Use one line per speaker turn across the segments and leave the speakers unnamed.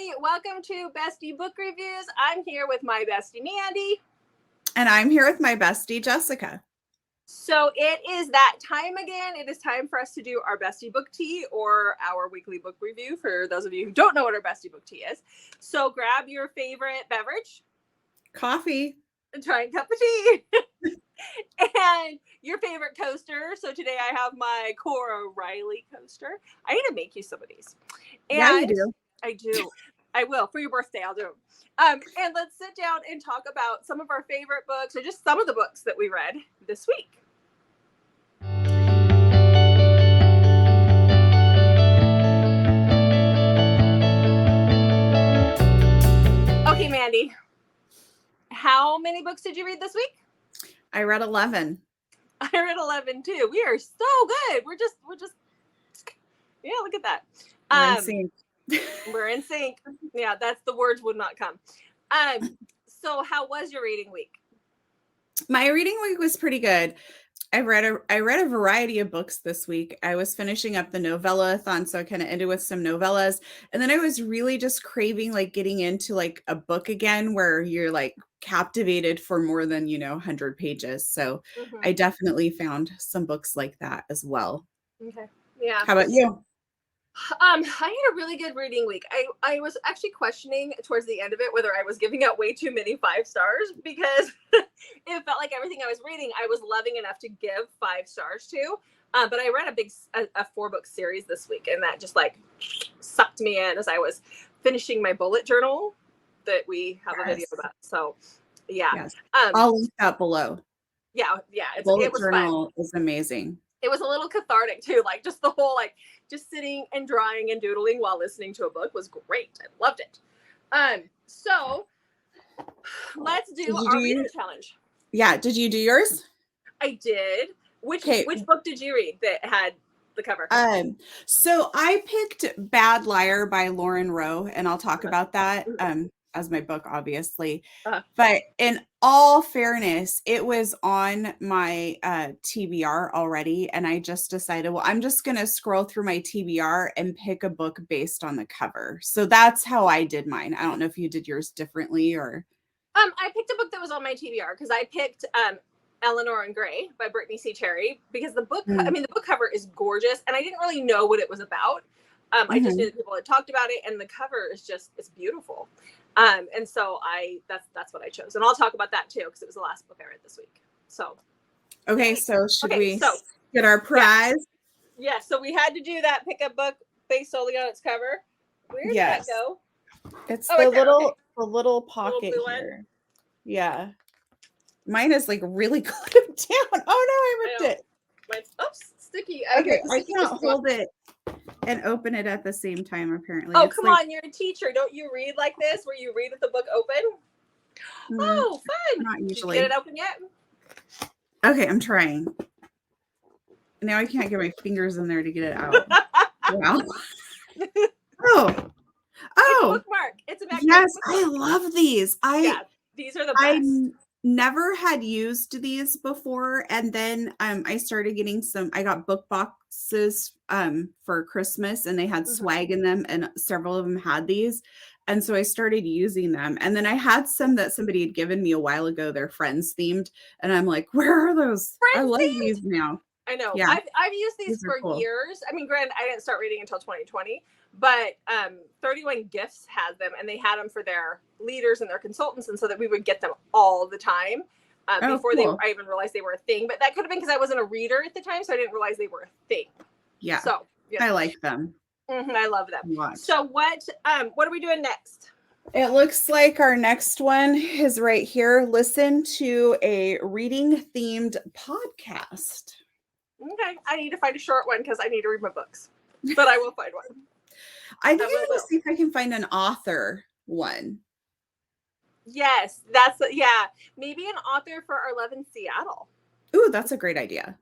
everybody. Welcome to Bestie Book Reviews. I'm here with my bestie, Mandy.
And I'm here with my bestie, Jessica.
So it is that time again. It is time for us to do our bestie book tea, or our weekly book review, for those of you who don't know what our bestie book tea is. So grab your favorite beverage.
Coffee.
A giant cup of tea. And your favorite coaster. So today I have my Cora Riley coaster. I need to make you some of these. And
yeah, you do.
I do. I will. For your birthday, I'll do them. And let's sit down and talk about some of our favorite books, or just some of the books that we read this week. Okay, Mandy. How many books did you read this week?
I read 11.
I read 11 too. We are so good. We're just yeah, look at that.
We're in sync.
We're in sync. Yeah, that's the words would not come. So how was your reading week?
My reading week was pretty good. I read a variety of books this week. I was finishing up the Novellathon, so I kind of ended with some novellas. And then I was really just craving like getting into like a book again where you're like captivated for more than, 100 pages. So I definitely found some books like that as well.
Okay. Yeah.
How about you?
I had a really good reading week. I was actually questioning towards the end of it whether I was giving out way too many 5 stars, because it felt like everything I was reading I was loving enough to give 5 stars to. But I read a 4-book series this week, and that just like sucked me in as I was finishing my bullet journal that we have a video about. So yeah.
Yes. I'll link that below.
Yeah.
Bullet journal is amazing.
It was a little cathartic too, like just the whole just sitting and drawing and doodling while listening to a book was great. I loved it. So let's do our reading challenge.
Yeah, did you do yours?
I did. Which book did you read that had the cover?
So I picked Bad Liar by Lauren Rowe, and I'll talk about that as my book, obviously. But in all fairness, it was on my TBR already, and I just decided, well, I'm just going to scroll through my TBR and pick a book based on the cover. So that's how I did mine. I don't know if you did yours differently or...
I picked a book that was on my TBR because I picked Eleanor and Gray by Brittany C. Cherry, because the book, the book cover is gorgeous, and I didn't really know what it was about. I just knew that people had talked about it, and the cover is it's beautiful. And so that's what I chose. And I'll talk about that too, because it was the last book I read this week. So.
Okay. So should we get our prize?
Yeah. So we had to do that. Pick a book based solely on its cover. Where did that go?
It's the little pocket here. Yeah. Mine is like really clipped down. Oh no, I ripped it.
Mine's sticky.
Okay, I can't hold it and open it at the same time, apparently.
Oh, come on, you're a teacher. Don't you read like this, where you read with the book open? Oh, fun.
Not usually.
Did you get it open yet?
Okay, I'm trying. Now I can't get my fingers in there to get it out. Wow. Oh.
It's a bookmark. It's a magnetic
Yes,
bookmark.
I love these.
These are the best.
Never had used these before, and then I started getting I got book boxes for Christmas, and they had swag in them, and several of them had these, and so I started using them. And then I had some that somebody had given me a while ago. They're Friends themed, and I'm like, where are those? I love these now.
I know.
Yeah.
I've used these for years. I mean, granted, I didn't start reading until 2020, but 31 Gifts has them, and they had them for their leaders and their consultants, and so that we would get them all the time before I even realized they were a thing. But that could have been because I wasn't a reader at the time, so I didn't realize they were a thing.
Yeah. So I like them.
I love them. So what are we doing next?
It looks like our next one is right here. Listen to a reading themed podcast.
Okay, I need to find a short one because I need to read my books, but I will find one.
I think I'm going to see if I can find an author one.
Yes, maybe an author for our Love in Seattle.
Ooh, that's a great idea.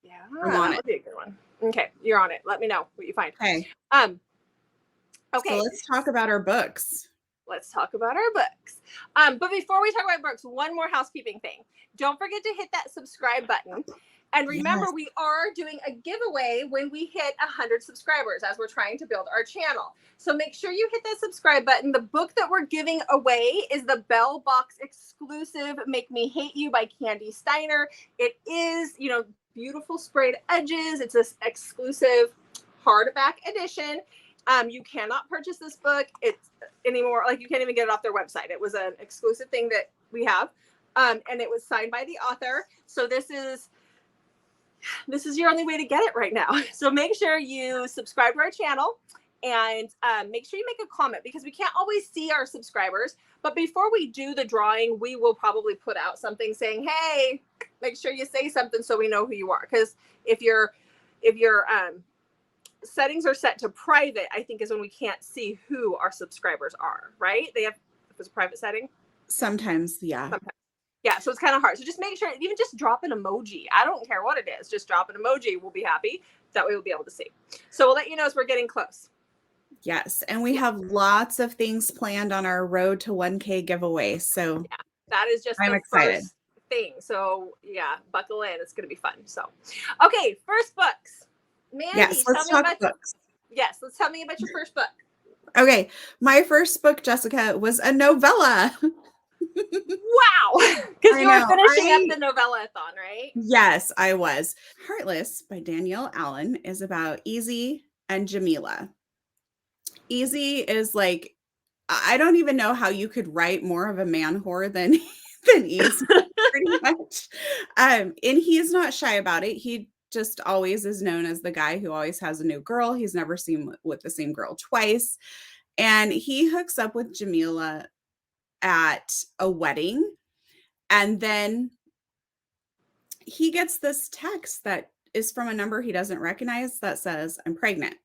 Yeah, that would be a good one. Okay, you're on it. Let me know what you find.
Okay.
Okay.
So let's talk about our books.
Let's talk about our books. But before we talk about books, one more housekeeping thing. Don't forget to hit that subscribe button. And remember, we are doing a giveaway when we hit 100 subscribers as we're trying to build our channel. So make sure you hit that subscribe button. The book that we're giving away is the Bell Box exclusive Make Me Hate You by Candy Steiner. It is, you know, beautiful sprayed edges. It's this exclusive hardback edition. You cannot purchase this book anymore. Like, you can't even get it off their website. It was an exclusive thing that we have. And it was signed by the author. So this is your only way to get it right now. So make sure you subscribe to our channel and make sure you make a comment, because we can't always see our subscribers. But before we do the drawing, we will probably put out something saying, hey, make sure you say something so we know who you are. Because if your settings are set to private, I think is when we can't see who our subscribers are, right? If it's a private setting?
Sometimes, yeah.
Sometimes. Yeah, so it's kind of hard. So just make sure, even just drop an emoji. I don't care what it is. Just drop an emoji. We'll be happy. That way we'll be able to see. So we'll let you know as we're getting close.
Yes, and we have lots of things planned on our road to 1K giveaway. So
yeah, that is just
I'm
the
excited.
First thing. So yeah, buckle in. It's going to be fun. So, okay, first books. Mandy,
yes, let's talk books.
Yes, let's tell me about your first book.
Okay, my first book, Jessica, was a novella.
Wow, because you were finishing up the Novellathon, right?
Yes, I was. Heartless by Danielle Allen is about Easy and Jamila. Easy is like, I don't even know how you could write more of a man whore than Easy, pretty much. And he's not shy about it. He just always is known as the guy who always has a new girl. He's never seen with the same girl twice. And he hooks up with Jamila at a wedding. And then he gets this text that is from a number he doesn't recognize that says, I'm pregnant.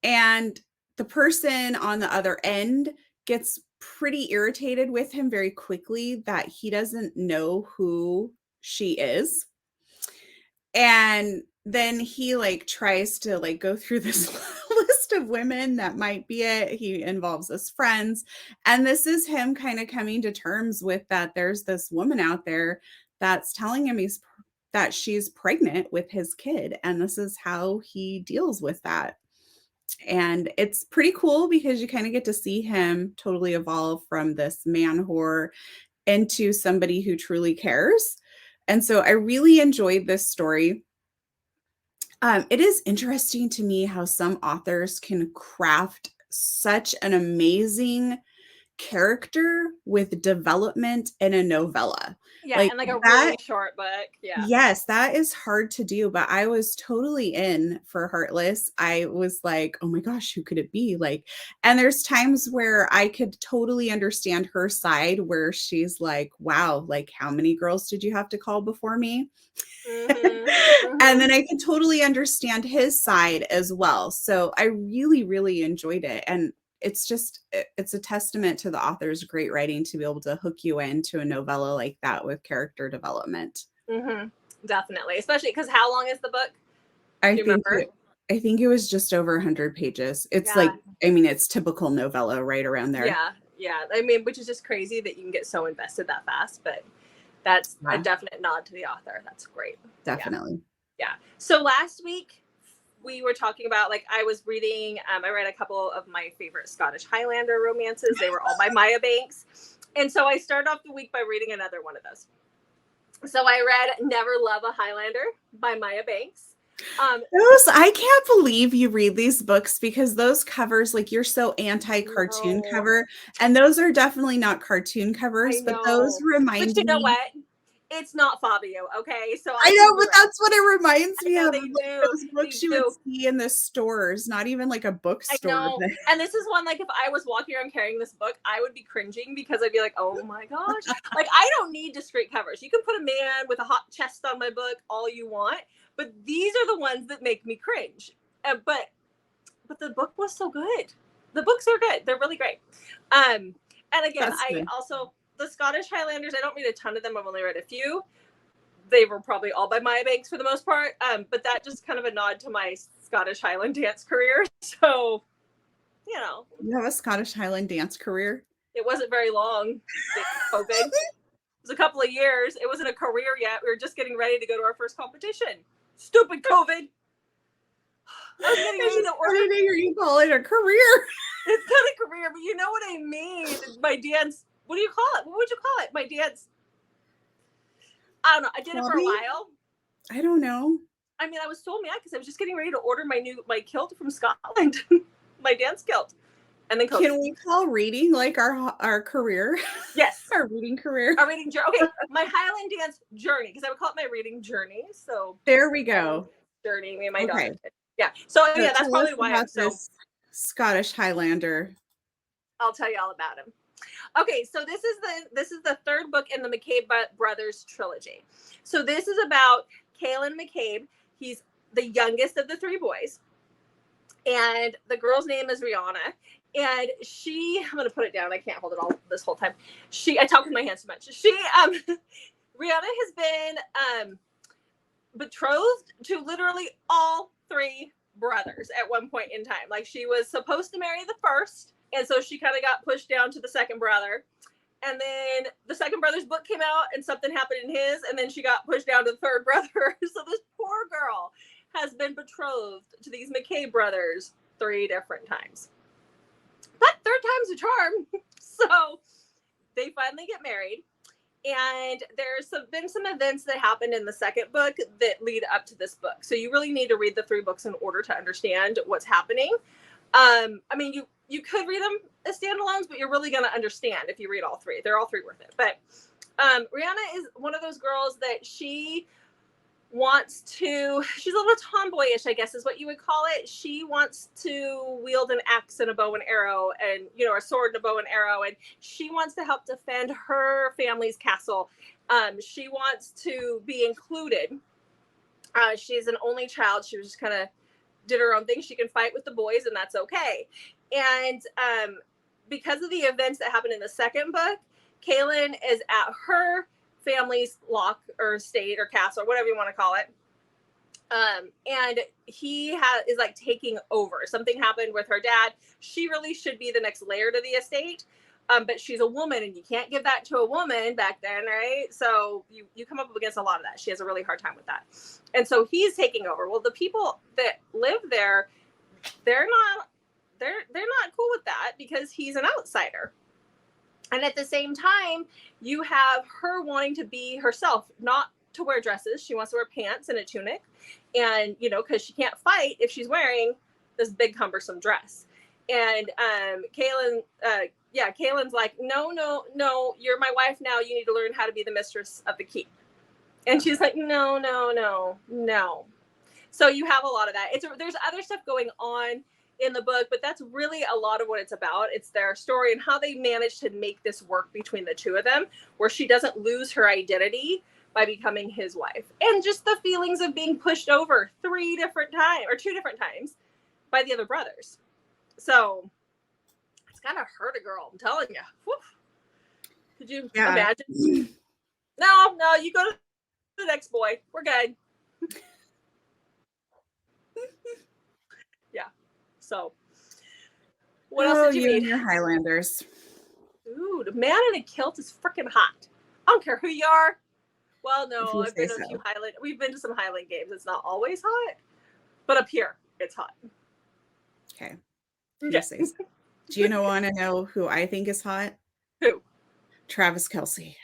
And the person on the other end gets pretty irritated with him very quickly that he doesn't know who she is. And then he like tries to like go through this list of women that might be it. He involves his friends. And this is him kind of coming to terms with that there's this woman out there that's telling him that she's pregnant with his kid. And this is how he deals with that. And it's pretty cool because you kind of get to see him totally evolve from this man whore into somebody who truly cares. And so I really enjoyed this story. It is interesting to me how some authors can craft such an amazing character with development in a novella.
Yeah, and like a really short book. Yeah.
Yes, that is hard to do, but I was totally in for Heartless. I was like, oh my gosh, who could it be? Like, and there's times where I could totally understand her side where she's like, wow, like how many girls did you have to call before me? Mm-hmm. And then I could totally understand his side as well. So I really, really enjoyed it. And it's a testament to the author's great writing to be able to hook you into a novella like that with character development.
Mm-hmm. Definitely. Especially because how long is the book?
I think it was just over 100 pages. It's it's typical novella right around there.
Yeah. Yeah. I mean, which is just crazy that you can get so invested that fast, but that's a definite nod to the author. That's great.
Definitely.
Yeah. So last week, we were talking about, like, I was reading, I read a couple of my favorite Scottish Highlander romances. They were all by Maya Banks. And so I started off the week by reading another one of those. So I read Never Love a Highlander by Maya Banks.
I can't believe you read these books because those covers, like you're so anti-cartoon cover. And those are definitely not cartoon covers, but those remind me.
But you know what? It's not Fabio, okay? So
I know, but that's what it reminds me of.
Those
books you would see in the stores, not even like a bookstore.
I know. And this is one, like, if I was walking around carrying this book, I would be cringing because I'd be like, oh my gosh. Like, I don't need discreet covers. You can put a man with a hot chest on my book all you want, but these are the ones that make me cringe. But the book was so good. The books are good. They're really great. And again, the Scottish Highlanders, I don't read a ton of them. I've only read a few. They were probably all by Maya Banks for the most part. But that just kind of a nod to my Scottish Highland dance career. So, you know.
You have a Scottish Highland dance career?
It wasn't very long. COVID. was a couple of years. It wasn't a career yet. We were just getting ready to go to our first competition. Stupid COVID. I was getting ready to order.
You call it a career?
It's not a career, but you know what I mean. My dance. What do you call it? What would you call it? My dance. I don't know. I did it for a while.
I don't know.
I mean, I was so mad because I was just getting ready to order my kilt from Scotland, my dance kilt. And then
can we call reading like our career?
Yes.
Our reading career.
Our reading journey. Okay, my Highland dance journey, because I would call it my reading journey. So
there we go.
Journey, me and my daughter. Yeah. So yeah, that's probably why I'm so
Scottish Highlander.
I'll tell you all about him. Okay, so this is the third book in the McCabe Brothers trilogy. So this is about Kaelan McCabe. He's the youngest of the three boys. And the girl's name is Rihanna. And I'm going to put it down. I can't hold it all this whole time. I talk with my hands too much. Rihanna has been betrothed to literally all three brothers at one point in time. Like, she was supposed to marry the first. And so she kind of got pushed down to the second brother. And then the second brother's book came out and something happened in his. And then she got pushed down to the third brother. So this poor girl has been betrothed to these McCabe brothers 3 different times. But third time's a charm. So they finally get married. And there's been some events that happened in the second book that lead up to this book. So you really need to read the 3 books in order to understand what's happening. I mean, you could read them as standalones, but you're really going to understand if you read all 3. They're all 3 worth it. But Rihanna is one of those girls that she's a little tomboyish, I guess is what you would call it. She wants to wield an axe and a bow and arrow and, a sword and a bow and arrow. And she wants to help defend her family's castle. She wants to be included. She's an only child. She was just kind of did her own thing. She can fight with the boys and that's okay. And because of the events that happened in the second book, Kaelan is at her family's lock or estate or castle or whatever you want to call it. And he is like taking over. Something happened with her dad. She really should be the next laird of the estate. But she's a woman and you can't give that to a woman back then, right? So you come up against a lot of that. She has a really hard time with that. And so he's taking over. Well, the people that live there, they're not cool with that because he's an outsider. And at the same time, you have her wanting to be herself, not to wear dresses. She wants to wear pants and a tunic. And, because she can't fight if she's wearing this big cumbersome dress. And Kaelan's like, no, you're my wife now. You need to learn how to be the mistress of the keep. And she's like, no. So you have a lot of that. There's other stuff going on in the book, but that's really a lot of what it's about. It's their story and how they managed to make this work between the two of them, where she doesn't lose her identity by becoming his wife. And just the feelings of being pushed over 2 different times by the other brothers. So it's gotta hurt a girl, I'm telling you. Whew. Could you imagine? No, you go to the next boy. We're good. Yeah. So what else did you read?
Your Highlanders.
Ooh, the man in a kilt is freaking hot. I don't care who you are. Well, no, I've been to a few we've been to some Highland games. It's not always hot, but up here it's hot.
Okay. Yes. Do you want to know who I think is hot?
Who?
Travis Kelce.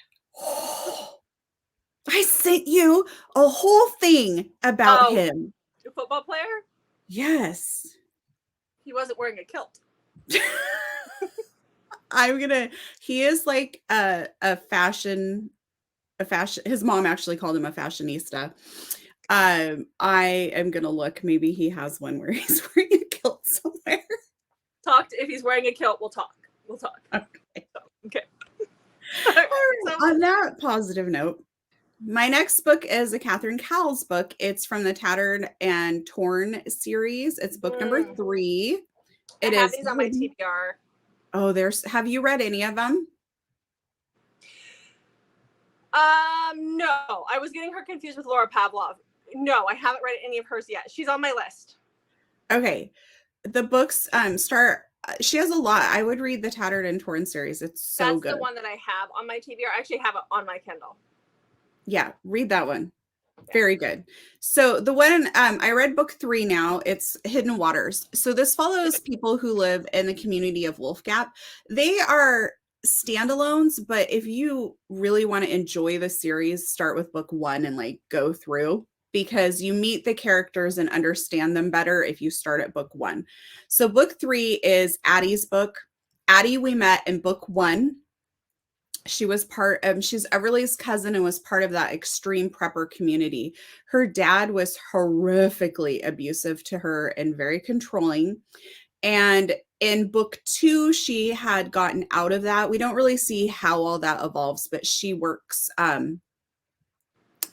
I sent you a whole thing about him.
The football player?
Yes.
He wasn't wearing a kilt.
He is like a fashion, his mom actually called him a fashionista. I am going to look. Maybe he has one where he's wearing a kilt somewhere.
If he's wearing a kilt, we'll talk. Okay.
On that positive note, my next book is a Catherine Cowles book. It's from the Tattered and Torn series. It's book number 3.
I have these on my TBR.
Oh, have you read any of them?
No. I was getting her confused with Laura Pavlov. No, I haven't read any of hers yet. She's on my list.
Okay. The books start She has a lot. I would read the Tattered and Torn series. It's so good.
That's the one that I have on my TBR. I actually have it on my Kindle.
Yeah, read that one. Very good. So the one I read book 3 now, it's Hidden Waters. So this follows people who live in the community of Wolf Gap. They are standalones, but if you really want to enjoy the series, start with book 1 and like go through, because you meet the characters and understand them better if you start at book 1. So book 3 is Addie's book. Addie we met in book 1. She was she's Everly's cousin and was part of that extreme prepper community. Her dad was horrifically abusive to her and very controlling. And in book 2, she had gotten out of that. We don't really see how all that evolves, but she works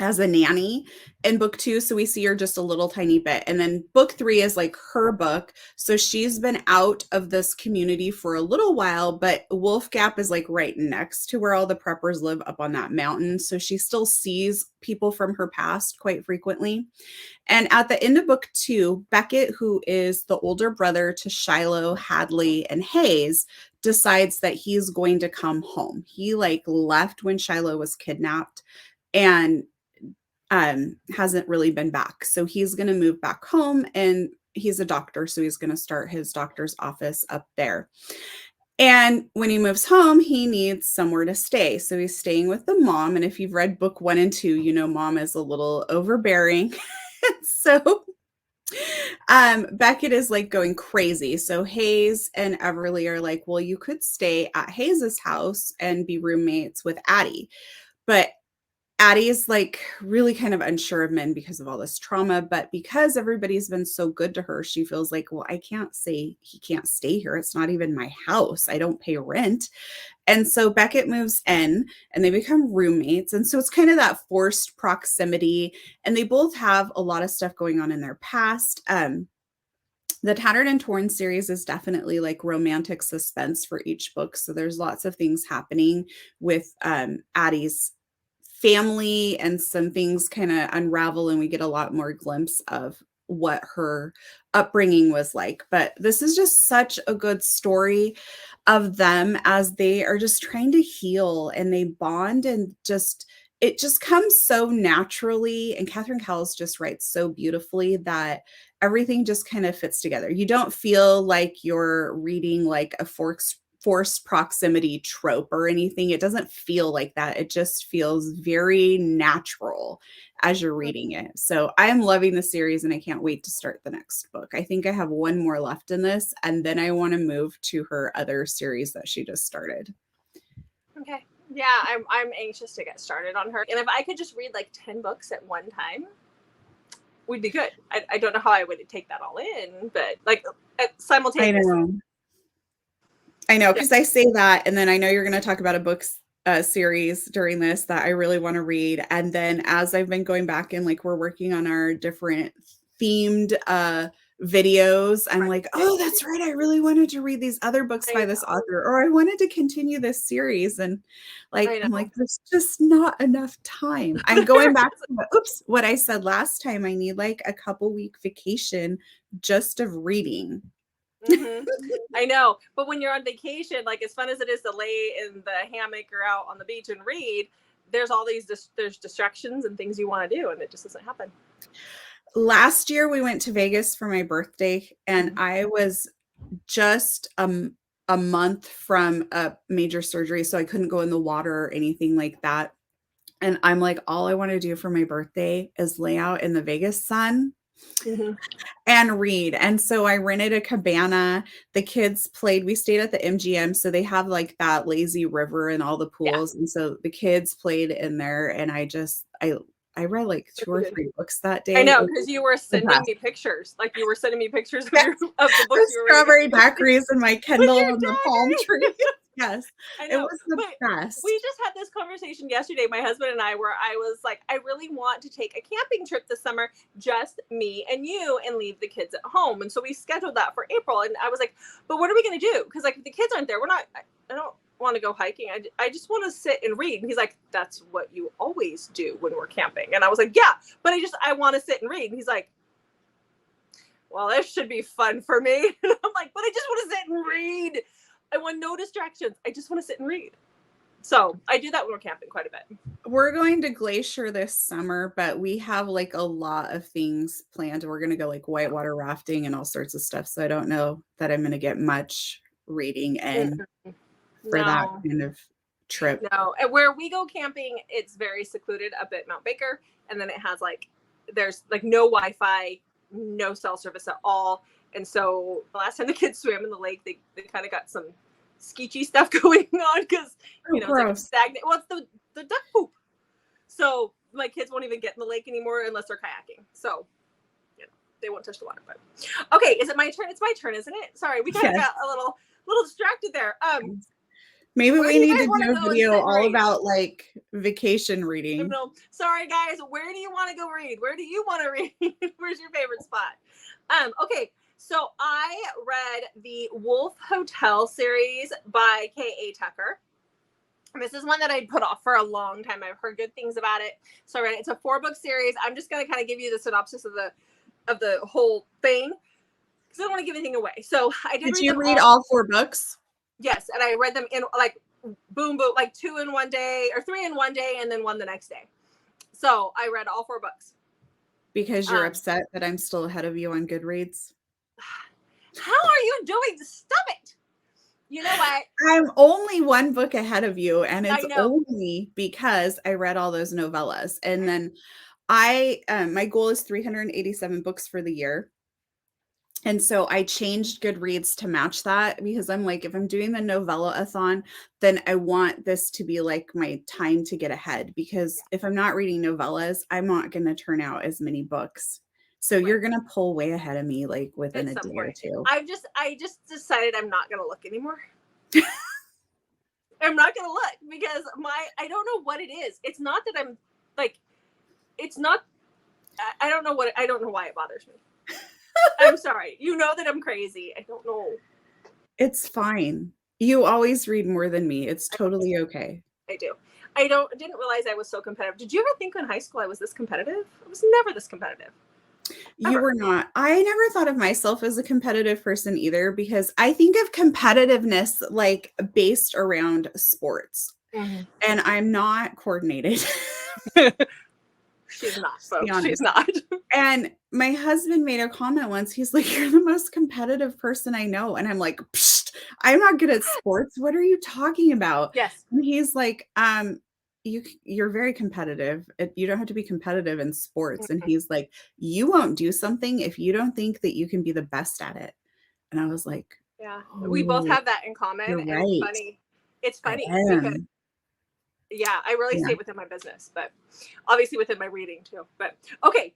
as a nanny in book 2. So we see her just a little tiny bit. And then book 3 is like her book. So she's been out of this community for a little while, but Wolf Gap is like right next to where all the preppers live up on that mountain. So she still sees people from her past quite frequently. And at the end of book 2, Beckett, who is the older brother to Shiloh, Hadley, and Hayes, decides that he's going to come home. He like left when Shiloh was kidnapped and hasn't really been back. So he's going to move back home, and he's a doctor. So he's going to start his doctor's office up there. And when he moves home, he needs somewhere to stay. So he's staying with the mom. And if you've read book 1 and 2, you know, mom is a little overbearing. So Beckett is like going crazy. So Hayes and Everly are like, well, you could stay at Hayes's house and be roommates with Addie. But Addie is like really kind of unsure of men because of all this trauma, but because everybody's been so good to her, she feels like, well, I can't say he can't stay here. It's not even my house. I don't pay rent. And so Beckett moves in and they become roommates. And so it's kind of that forced proximity. And they both have a lot of stuff going on in their past. The Tattered and Torn series is definitely like romantic suspense for each book. So there's lots of things happening with Addie's family, and some things kind of unravel, and we get a lot more glimpse of what her upbringing was like. But this is just such a good story of them as they are just trying to heal, and they bond, and it just comes so naturally. And Catherine Cowles just writes so beautifully that everything just kind of fits together. You don't feel like you're reading like a forced proximity trope or anything. It doesn't feel like that. It just feels very natural as you're reading it. So I'm loving the series, and I can't wait to start the next book. I think I have one more left in this, and then I want to move to her other series that she just started.
Okay. Yeah, I'm anxious to get started on her. And if I could just read like 10 books at one time, we'd be good. I don't know how I would take that all in, but like simultaneously.
I know, because I say that, and then I know you're going to talk about a book series during this that I really want to read. And then as I've been going back and like we're working on our different themed videos, I'm like, oh, that's right, I really wanted to read these other books by this author, or I wanted to continue this series. And like, I'm like, there's just not enough time. I'm going back to what I said last time. I need like a couple week vacation just of reading.
Mm-hmm. I know, but when you're on vacation, like as fun as it is to lay in the hammock or out on the beach and read, there's all these there's distractions and things you want to do, and it just doesn't happen.
Last year we went to Vegas for my birthday, and I was just a month from a major surgery, so I couldn't go in the water or anything like that. And I'm like, all I want to do for my birthday is lay out in the Vegas sun and read. And so I rented a cabana. The kids played. We stayed at the MGM, so they have like that lazy river and all the pools. Yeah. And so the kids played in there, and I read like 2 or 3 books that day.
I know, because you were sending me pictures. Like you were sending me pictures of the books you were
strawberry daiquiris and my Kindle and the palm tree. Yes,
I know.
It was the best.
We just had this conversation yesterday, my husband and I, where I was like, I really want to take a camping trip this summer, just me and you, and leave the kids at home. And so we scheduled that for April. And I was like, but what are we going to do? Because like if the kids aren't there, I don't want to go hiking. I just want to sit and read. And he's like, that's what you always do when we're camping. And I was like, yeah, but I want to sit and read. And he's like, well, this should be fun for me. And I'm like, but I just want to sit and read. I want no distractions. I just want to sit and read. So I do that when we're camping quite a bit.
We're going to Glacier this summer, but we have like a lot of things planned. We're going to go like whitewater rafting and all sorts of stuff. So I don't know that I'm going to get much reading in for that kind of trip.
No, and where we go camping, it's very secluded up at Mount Baker. And then it has like, there's like no Wi-Fi, no cell service at all. And so the last time the kids swam in the lake, they kind of got some skeechy stuff going on because, you know, it's like stagnant. Well, it's the duck poop. So my kids won't even get in the lake anymore unless they're kayaking. So, you know, they won't touch the water. But okay, is it my turn? It's my turn, isn't it? Sorry, we kind of got a little distracted there.
Maybe we need to do a video all about like vacation reading.
No, sorry guys. Where do you want to go read? Where do you want to read? Where's your favorite spot? Okay, so I read the Wolf Hotel series by K.A. Tucker. And this is one that I put off for a long time. I've heard good things about it. So I read it. It's a 4-book series. I'm just going to kind of give you the synopsis of the whole thing because I don't want to give anything away. So I did
you read all 4 books?
Yes, and I read them in like boom, like 2 in one day or 3 in one day and then 1 the next day. So I read all 4 books.
Because you're upset that I'm still ahead of you on Goodreads?
How are you doing? Stop it. You know what?
I'm only 1 book ahead of you, and it's only because I read all those novellas. And then my goal is 387 books for the year. And so I changed Goodreads to match that because I'm like, if I'm doing the Novellathon, then I want this to be like my time to get ahead, because if I'm not reading novellas, I'm not going to turn out as many books. So you're going to pull way ahead of me, like within a day or two.
I just decided I'm not going to look anymore. I'm not going to look because I don't know what it is. It's not that I'm like, it's not, I don't know why it bothers me. I'm sorry. You know that I'm crazy. I don't know.
It's fine. You always read more than me. It's totally okay.
I do. I didn't realize I was so competitive. Did you ever think in high school I was this competitive? I was never this competitive.
Ever. You were not. I never thought of myself as a competitive person either, because I think of competitiveness like based around sports. Mm-hmm. And I'm not coordinated.
She's not, folks. She's not.
And my husband made a comment once. He's like, "You're the most competitive person I know." And I'm like, "Psst, I'm not good at sports. What are you talking about?"
Yes.
And he's like, you're very competitive. You don't have to be competitive in sports." Mm-hmm. And he's like, "You won't do something if you don't think that you can be the best at it." And I was like,
yeah, we both have that in common.
You're
and
right.
It's funny because yeah, I really stay within my business, but obviously within my reading too. But okay.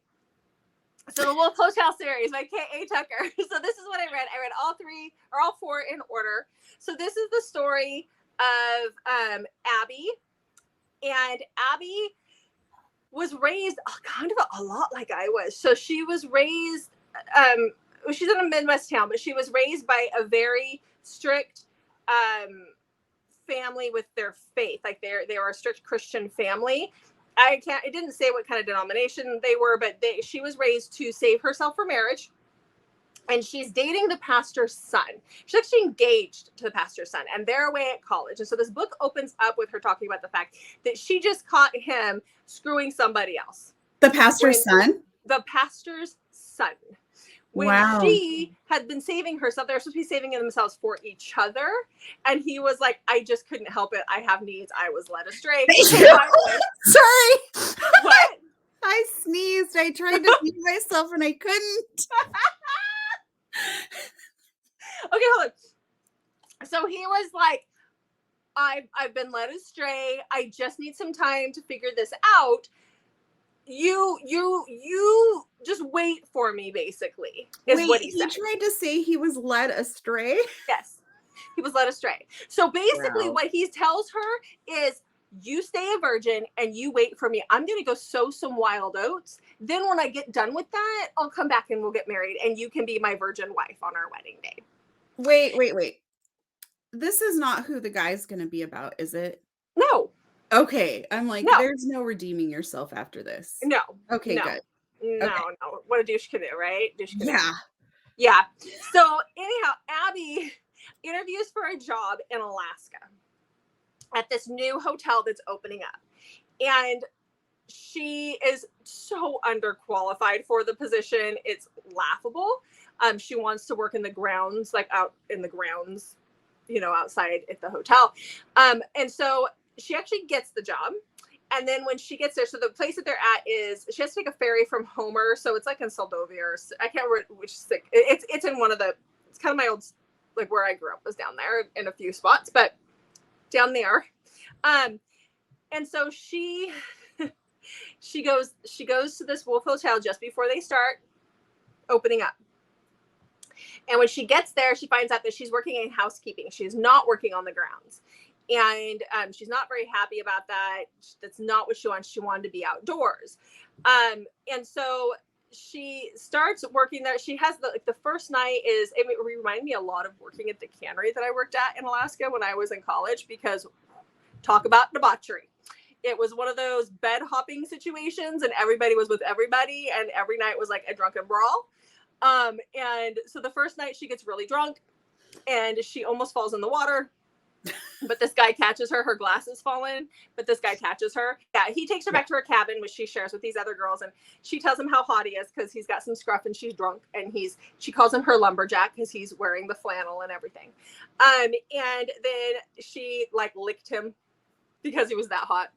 So the Wolf Hotel series by K.A. Tucker. So this is what I read. I read all 4 in order. So this is the story of Abby. And Abby was raised kind of a lot like I was. So she was raised, she's in a Midwest town, but she was raised by a very strict family with their faith. Like they were a strict Christian family. It didn't say what kind of denomination they were, but she was raised to save herself for marriage. And she's dating the pastor's son. She's actually engaged to the pastor's son, and they're away at college. And so this book opens up with her talking about the fact that she just caught him screwing somebody else.
The pastor's son?
The pastor's son. When she had been saving herself, they were supposed to be saving themselves for each other. And he was like, "I just couldn't help it. I have needs. I was led astray."
Sorry.
What?
I sneezed. I tried to feed myself and I couldn't.
Okay, hold on. So he was like, I've been led astray. I just need some time to figure this out. You just wait for me, basically, is what he said.
He tried to say he was led astray?
Yes, he was led astray. So basically what he tells her is, you stay a virgin and you wait for me. I'm going to go sow some wild oats. Then when I get done with that, I'll come back and we'll get married and you can be my virgin wife on our wedding day.
Wait. This is not who the guy's going to be about, is it?
No.
Okay. I'm like, there's no redeeming yourself after this.
No.
Okay,
no.
Good.
No,
okay.
No. What a douche canoe, right? Douche canoe.
Yeah.
Yeah. So anyhow, Abby interviews for a job in Alaska at this new hotel that's opening up. And she is so underqualified for the position. It's laughable. She wants to work in the grounds, like out in the grounds, you know, outside at the hotel. And so she actually gets the job. And then when she gets there, so the place that they're at is, she has to take a ferry from Homer. So it's like in Soldovia, or I can't remember which, it's in one of the, it's kind of my old, like where I grew up was down there in a few spots, but down there. And so she goes to this Wolf Hotel just before they start opening up. And when she gets there, she finds out that she's working in housekeeping. She's not working on the grounds. And she's not very happy about that. That's not what she wants. She wanted to be outdoors. And so she starts working there. She has the first night is, it reminded me a lot of working at the cannery that I worked at in Alaska when I was in college, because talk about debauchery. It was one of those bed hopping situations, and everybody was with everybody, and every night was like a drunken brawl. And so the first night she gets really drunk and she almost falls in the water, but this guy catches her. Her glasses fall in, but this guy catches her. Yeah, he takes her back to her cabin, which she shares with these other girls, and she tells him how hot he is because he's got some scruff and she's drunk, and she calls him her lumberjack because he's wearing the flannel and everything. And then she like licked him because he was that hot.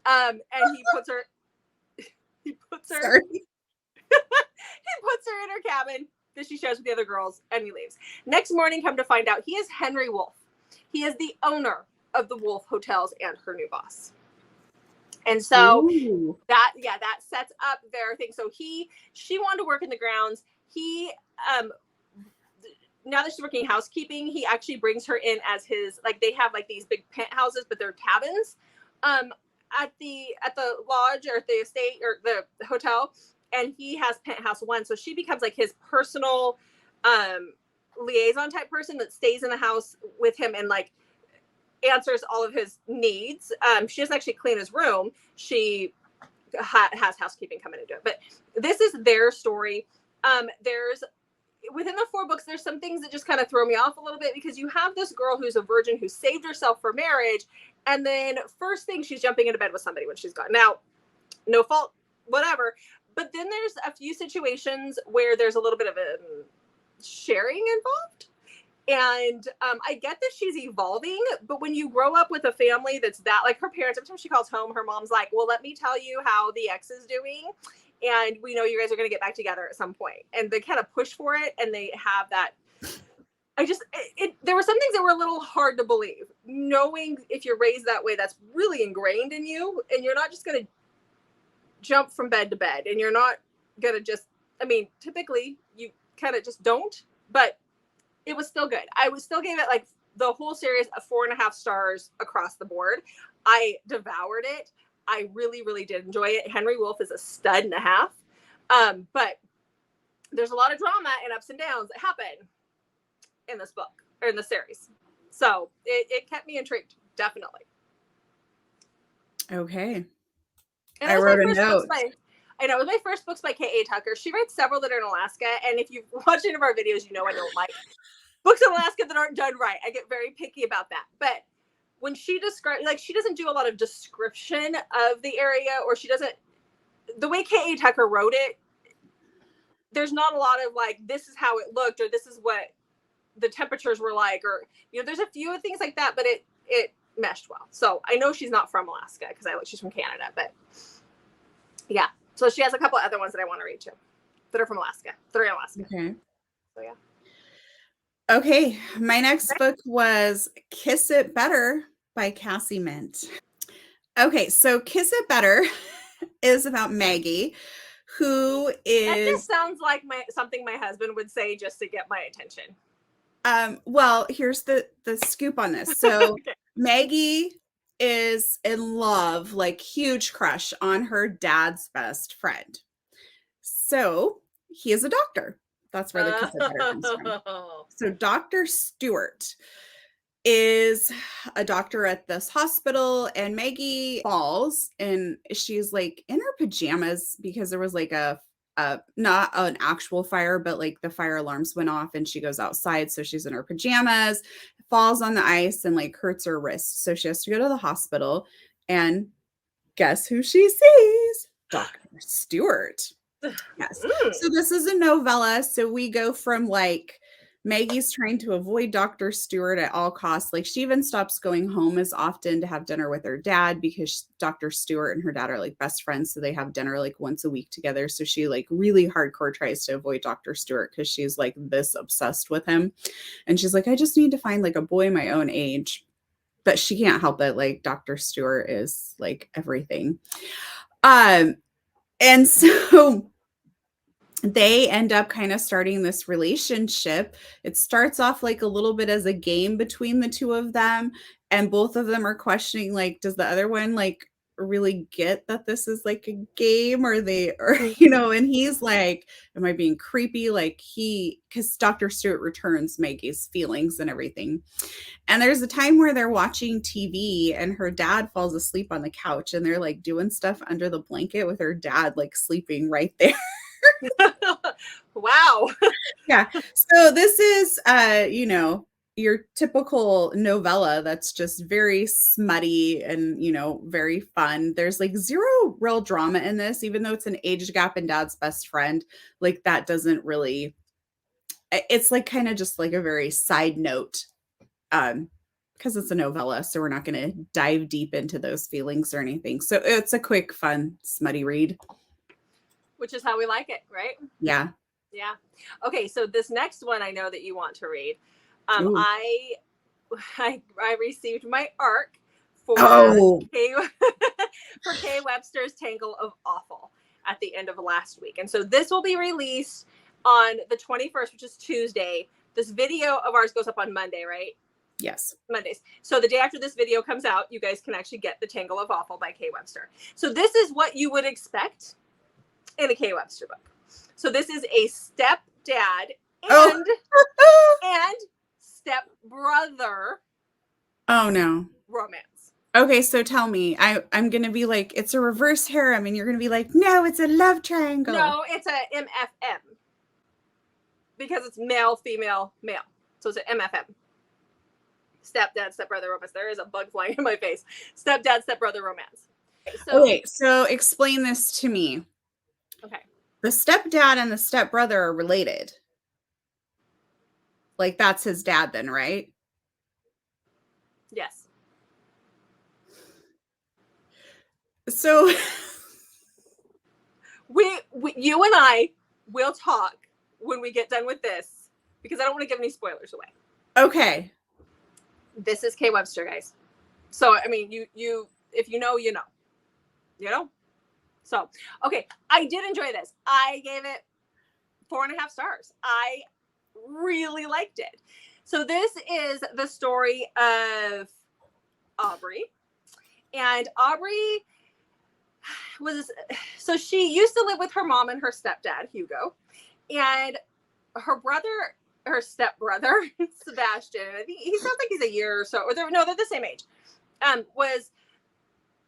And he puts her
Sorry.
he puts her in her cabin that she shares with the other girls, and he leaves. Next morning, come to find out, he is Henry Wolfe. He is the owner of the Wolfe Hotels and her new boss. And so that sets up their thing. So she wanted to work in the grounds. He, now that she's working housekeeping, he actually brings her in as his, like, they have like these big penthouses, but they're cabins, at the lodge or at the estate or the hotel. And he has penthouse 1. So she becomes like his personal, liaison type person that stays in the house with him and like answers all of his needs. She doesn't actually clean his room. She has housekeeping come in and do it. But this is their story. There's within the 4 books, there's some things that just kind of throw me off a little bit, because you have this girl who's a virgin who saved herself for marriage, and then first thing she's jumping into bed with somebody when she's gone. Now, no fault, whatever. But then there's a few situations where there's a little bit of a sharing involved. And I get that she's evolving, but when you grow up with a family that's that, like her parents, every time she calls home, her mom's like, well, let me tell you how the ex is doing. And we know you guys are going to get back together at some point. And they kind of push for it. And they have that. There were some things that were a little hard to believe. Knowing if you're raised that way, that's really ingrained in you. And you're not just going to jump from bed to bed. And you're not going to just, I mean, typically you kind of just don't. But it was still good. I would still give it like the whole series a 4.5 stars across the board. I devoured it. I really, really did enjoy it. Henry Wolfe is a stud and a half. But there's a lot of drama and ups and downs that happen in this book or in the series. So it kept me intrigued, definitely.
Okay.
And
I wrote a note.
I know, it was my first books by K.A. Tucker. She writes several that are in Alaska. And if you've watched any of our videos, you know I don't like books in Alaska that aren't done right. I get very picky about that. But when she describes, like, she doesn't do a lot of description of the area, or she doesn't, the way K.A. Tucker wrote it, there's not a lot of like, this is how it looked, or this is what the temperatures were like, or, you know, there's a few things like that, but it meshed well. So I know she's not from Alaska because she's from Canada, but yeah. So she has a couple other ones that I want to read too that are from Alaska. 3 in Alaska.
Okay.
So yeah.
Okay. My next book was Kiss It Better by Cassie Mint. Okay. So Kiss It Better is about Maggie, who is...
That just sounds like something my husband would say just to get my attention.
Well, here's the scoop on this. So
Okay.
Maggie is in love, like huge crush on her dad's best friend. So he is a doctor. That's where the Kiss It Better comes from. So Dr. Stewart is a doctor at this hospital, and Maggie falls, and she's like in her pajamas because there was like a not an actual fire, but like the fire alarms went off and she goes outside. So she's in her pajamas, falls on the ice and like hurts her wrist. So she has to go to the hospital. And guess who she sees? Dr. Stewart. Yes. So this is a novella. So we go from like Maggie's trying to avoid Dr. Stewart at all costs. Like she even stops going home as often to have dinner with her dad because Dr. Stewart and her dad are like best friends. So they have dinner like once a week together. So she like really hardcore tries to avoid Dr. Stewart because she's like this obsessed with him. And she's like, I just need to find like a boy my own age. But she can't help it. Like Dr. Stewart is like everything. And so they end up kind of starting this relationship. It starts off like a little bit as a game between the two of them. And both of them are questioning, like, does the other one like really get that this is like a game or and he's like, am I being creepy? Like because Dr. Stewart returns Maggie's feelings and everything. And there's a time where they're watching TV and her dad falls asleep on the couch and they're like doing stuff under the blanket with her dad, like sleeping right there.
Wow.
Yeah. So this is, your typical novella that's just very smutty and, very fun. There's like zero real drama in this, even though it's an age gap and dad's best friend. Like that doesn't really, it's like kind of just like a very side note. Because it's a novella, so we're not going to dive deep into those feelings or anything. So it's a quick, fun, smutty read.
Which is how we like it, right?
Yeah.
Yeah. Okay, so this next one I know that you want to read. I received my ARC for Kay Webster's Tangle of Awful at the end of last week. And so this will be released on the 21st, which is Tuesday. This video of ours goes up on Monday, right?
Yes.
Mondays. So the day after this video comes out, you guys can actually get The Tangle of Awful by Kay Webster. So this is what you would expect in a Kay Webster book. So this is a stepdad and stepbrother.
Oh no.
Romance.
Okay, so tell me. I'm gonna be like, it's a reverse harem, and you're gonna be like, no, it's a love triangle.
No, it's a MFM. Because it's male, female, male. So it's an MFM. Stepdad, stepbrother romance. There is a bug flying in my face. Stepdad, stepbrother romance.
Okay, so explain this to me.
Okay.
The stepdad and the stepbrother are related. Like that's his dad then, right?
Yes.
So
you and I will talk when we get done with this because I don't want to give any spoilers away.
Okay.
This is Kay Webster, guys. So I mean, you if you know, you know. You know? So, okay, I did enjoy this. I gave it 4.5 stars. I really liked it. So this is the story of Aubrey. And Aubrey she used to live with her mom and her stepdad, Hugo. And her stepbrother, Sebastian, I think he sounds like he's a year or so, or they're the same age,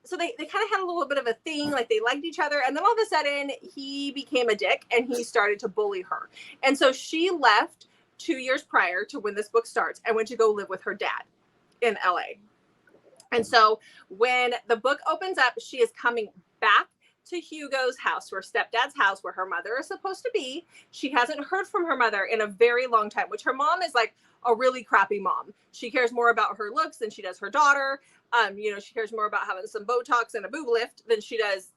so they kind of had a little bit of a thing, like they liked each other. And then all of a sudden he became a dick and he started to bully her. And so she left 2 years prior to when this book starts and went to go live with her dad in LA. And so when the book opens up, she is coming back to Hugo's house, to her stepdad's house, where her mother is supposed to be. She hasn't heard from her mother in a very long time, which her mom is like a really crappy mom. She cares more about her looks than she does her daughter. She cares more about having some Botox and a boob lift than she does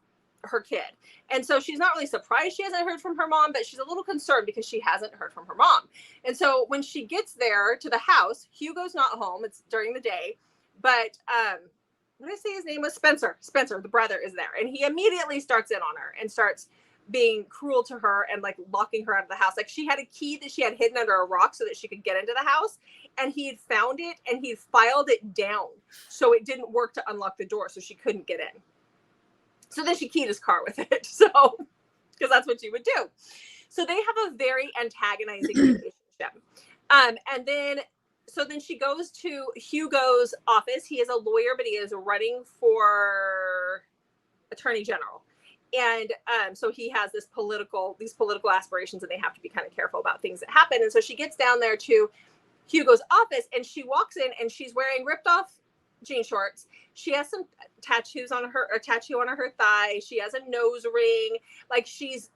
her kid. And so she's not really surprised she hasn't heard from her mom, but she's a little concerned because she hasn't heard from her mom. And so when she gets there to the house, Hugo's not home. It's during the day. But what did I say his name was? Spencer. Spencer, the brother, is there. And he immediately starts in on her and starts being cruel to her and like locking her out of the house. Like she had a key that she had hidden under a rock so that she could get into the house. And he had found it and he filed it down. So it didn't work to unlock the door. So she couldn't get in. So then she keyed his car with it. So, because that's what she would do. So they have a very antagonizing relationship. And then she goes to Hugo's office. He is a lawyer, but he is running for attorney general. And so he has these political aspirations, and they have to be kind of careful about things that happen. And so she gets down there to Hugo's office, and she walks in, and she's wearing ripped off jean shorts. She has some tattoos on her, a tattoo on her thigh. She has a nose ring. Like, she's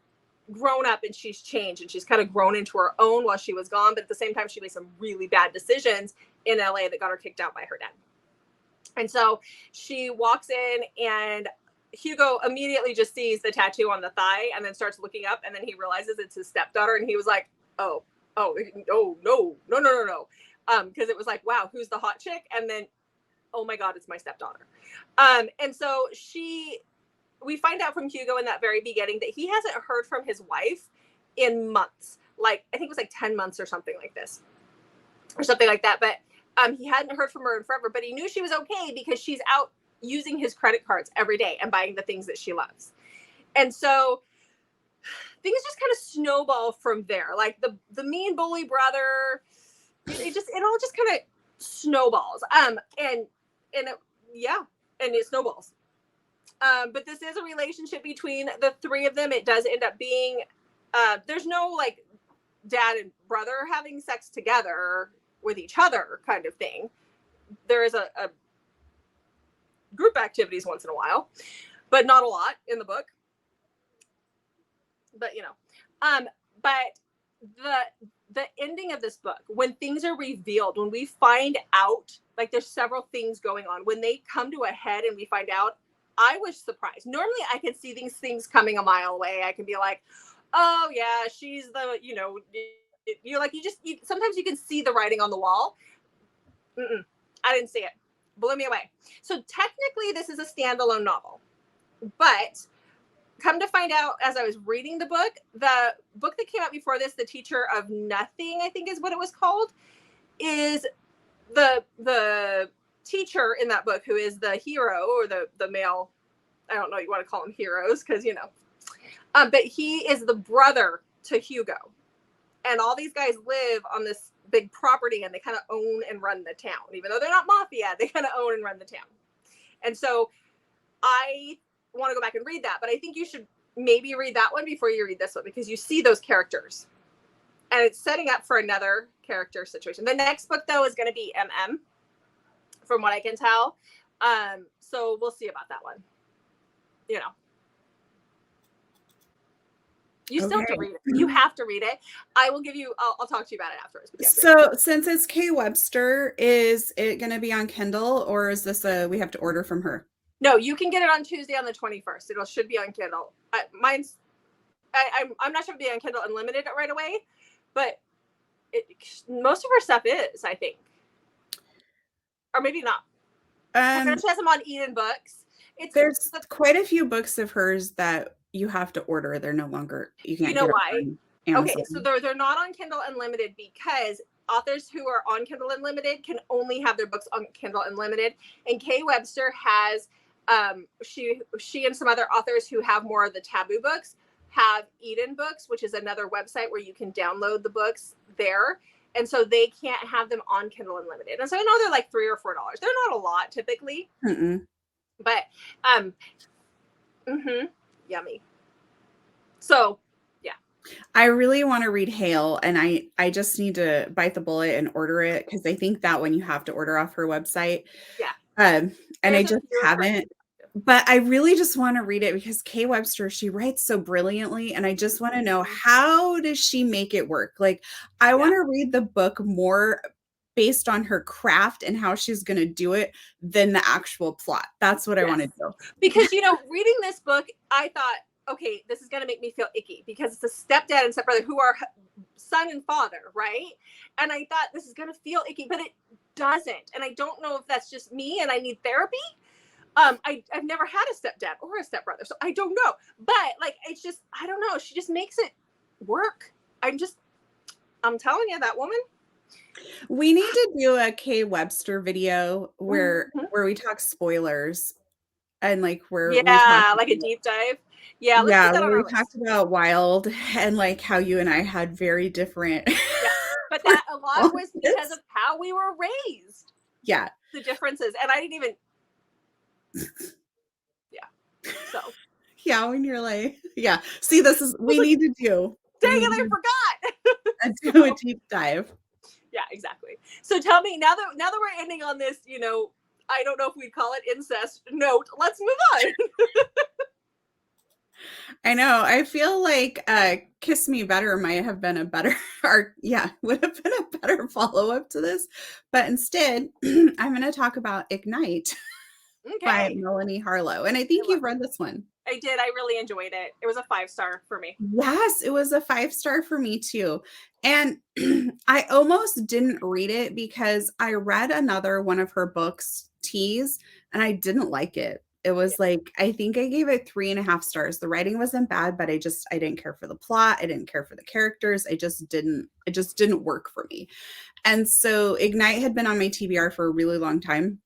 grown up and she's changed, and she's kind of grown into her own while she was gone. But at the same time, she made some really bad decisions in LA that got her kicked out by her dad. And so she walks in, and Hugo immediately just sees the tattoo on the thigh and then starts looking up, and then he realizes it's his stepdaughter, and he was like, oh, no. Because it was like, wow, who's the hot chick? And then, oh my God, it's my stepdaughter. And so we find out from Hugo in that very beginning that he hasn't heard from his wife in months. Like, I think it was like 10 months or something like this, or something like that. But he hadn't heard from her in forever, but he knew she was okay because she's out using his credit cards every day and buying the things that she loves. And so things just kind of snowball from there. Like the mean bully brother, it all just kind of snowballs. And it snowballs. But this is a relationship between the three of them. It does end up being, there's no like dad and brother having sex together with each other kind of thing. There is a group activities once in a while, but not a lot in the book. But but the ending of this book, when things are revealed, when we find out, like, there's several things going on, when they come to a head and we find out, I was surprised. Normally I can see these things coming a mile away. I can be like, oh yeah, she's the, you're like, sometimes you can see the writing on the wall. I didn't see it. Blew me away. So technically this is a standalone novel, but come to find out, as I was reading the book that came out before this, The Teacher of Nothing, I think is what it was called, is the teacher in that book, who is the hero, or the male, I don't know, you want to call them heroes, because but he is the brother to Hugo, and all these guys live on this big property, and they kind of own and run the town. Even though they're not mafia, they kind of own and run the town. And so I want to go back and read that, but I think you should maybe read that one before you read this one, because you see those characters and it's setting up for another character situation. The next book, though, is going to be MM, from what I can tell. So we'll see about that one. You still have to read it. You have to read it. I will give you, I'll talk to you about it afterwards.
So since it's K. Webster, is it going to be on Kindle, or is this we have to order from her?
No, you can get it on Tuesday on the 21st. It should be on Kindle. I'm not sure if it'll be on Kindle Unlimited right away, but most of her stuff is, I think. Or maybe not. She has them on Eden Books.
There's quite a few books of hers that you have to order. They're no longer, you can't get
why?
Okay,
so they're not on Kindle Unlimited because authors who are on Kindle Unlimited can only have their books on Kindle Unlimited. And K. Webster has, she and some other authors who have more of the taboo books have Eden Books, which is another website where you can download the books there. And so they can't have them on Kindle Unlimited. And so I know they're like $3 or $4. They're not a lot typically. But yummy. So yeah,
I really want to read Hail, and I just need to bite the bullet and order it, because I think that one you have to order off her website. And I just haven't. But I really just want to read it because K. Webster, she writes so brilliantly, and I just want to know, how does she make it work? Like, I want to read the book more based on her craft and how she's going to do it than the actual plot. That's what I want to do.
Because, reading this book, I thought, okay, this is going to make me feel icky because it's a stepdad and stepbrother who are son and father, right? And I thought this is going to feel icky, but it doesn't. And I don't know if that's just me and I need therapy. I've never had a stepdad or a stepbrother, so I don't know. But like, it's just, I don't know. She just makes it work. I'm telling you, that woman.
We need to do a K. Webster video where we talk spoilers and like where we talk
like a deep dive. Yeah,
we talked about Wilde and like how you and I had very different.
But that a lot was because of how we were raised.
Yeah,
the differences, and I didn't even. So
Yeah, when you're like, yeah. See, this is we need to do.
Dang it, I forgot.
Do a deep dive.
Yeah, exactly. So tell me now that we're ending on this, I don't know if we'd call it incest note. Let's move on.
I know. I feel like Kiss Me Better might have been a better, would have been a better follow-up to this. But instead, I'm going to talk about Ignite by Melanie Harlow. And I think you've read this one.
I did. I really enjoyed it. It was a 5-star for me.
Yes, it was a 5-star for me too. And I almost didn't read it because I read another one of her books, Tease, and I didn't like it. It was like, I think I gave it 3.5 stars. The writing wasn't bad, but I didn't care for the plot. I didn't care for the characters. It just didn't work for me. And so Ignite had been on my TBR for a really long time.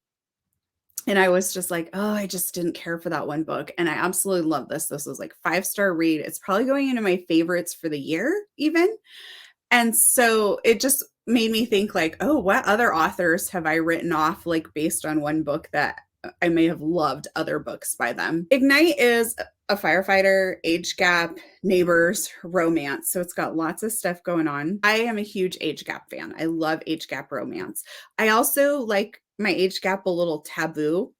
And I was just like, oh, I just didn't care for that one book. And I absolutely love this. This was like 5-star read. It's probably going into my favorites for the year even. And so it just made me think like, oh, what other authors have I written off like based on one book that I may have loved other books by them? Ignite is a firefighter, age gap, neighbors, romance. So it's got lots of stuff going on. I am a huge age gap fan. I love age gap romance. I also like my age gap a little taboo.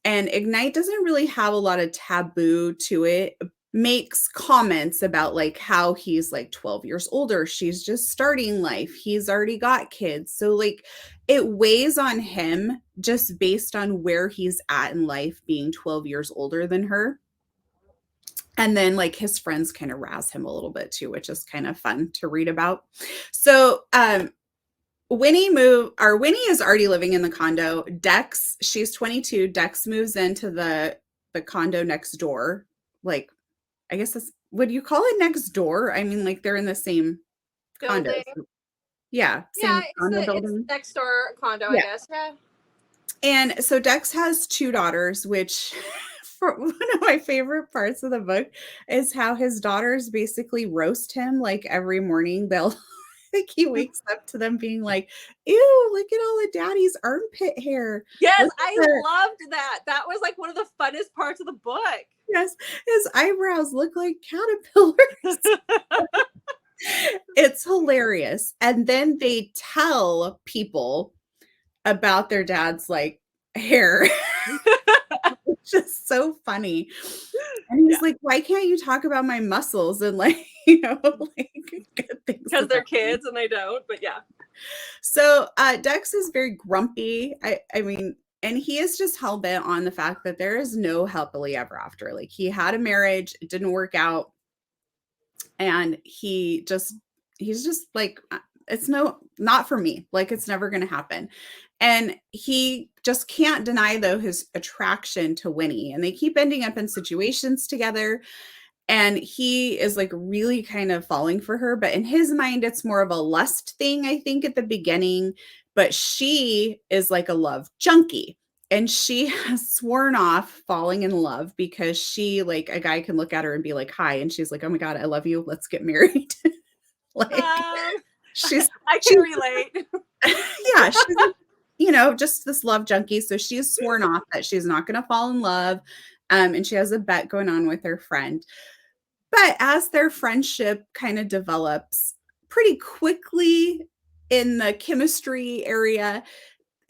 And Ignite doesn't really have a lot of taboo to it. Makes comments about like how he's like 12 years older. She's just starting life. He's already got kids. So like it weighs on him just based on where he's at in life being 12 years older than her. And then like his friends kind of razz him a little bit too, which is kind of fun to read about. So Winnie is already living in the condo. Dex, she's 22. Dex moves into the condo next door. Like, I guess would you call it next door? I mean, like they're in the same condo. Yeah.
Same condo building. It's next door condo, I guess. Yeah.
And so Dex has 2 daughters, which for one of my favorite parts of the book is how his daughters basically roast him like every morning. They'll like he wakes up to them being like, ew, look at all of daddy's armpit hair.
Yes, I loved that. That was like one of the funnest parts of the book.
Yes, his eyebrows look like caterpillars. It's hilarious. And then they tell people about their dad's like hair. It's just so funny. And he's like, why can't you talk about my muscles and like, like good things?
Because they're kids and they don't, but yeah.
So Dex is very grumpy. I mean, and he is just hell-bent on the fact that there is no happily ever after. Like he had a marriage, it didn't work out. And he's just like, it's not for me. Like it's never going to happen. And he just can't deny though his attraction to Winnie, and they keep ending up in situations together. And he is like really kind of falling for her, but in his mind, it's more of a lust thing, I think, at the beginning. But she is like a love junkie. And she has sworn off falling in love because she, like, a guy can look at her and be like, hi. And she's like, oh my God, I love you. Let's get married. Like,
I can relate.
Yeah. She's, just this love junkie. So she's sworn off that she's not going to fall in love. And she has a bet going on with her friend. But as their friendship kind of develops pretty quickly in the chemistry area,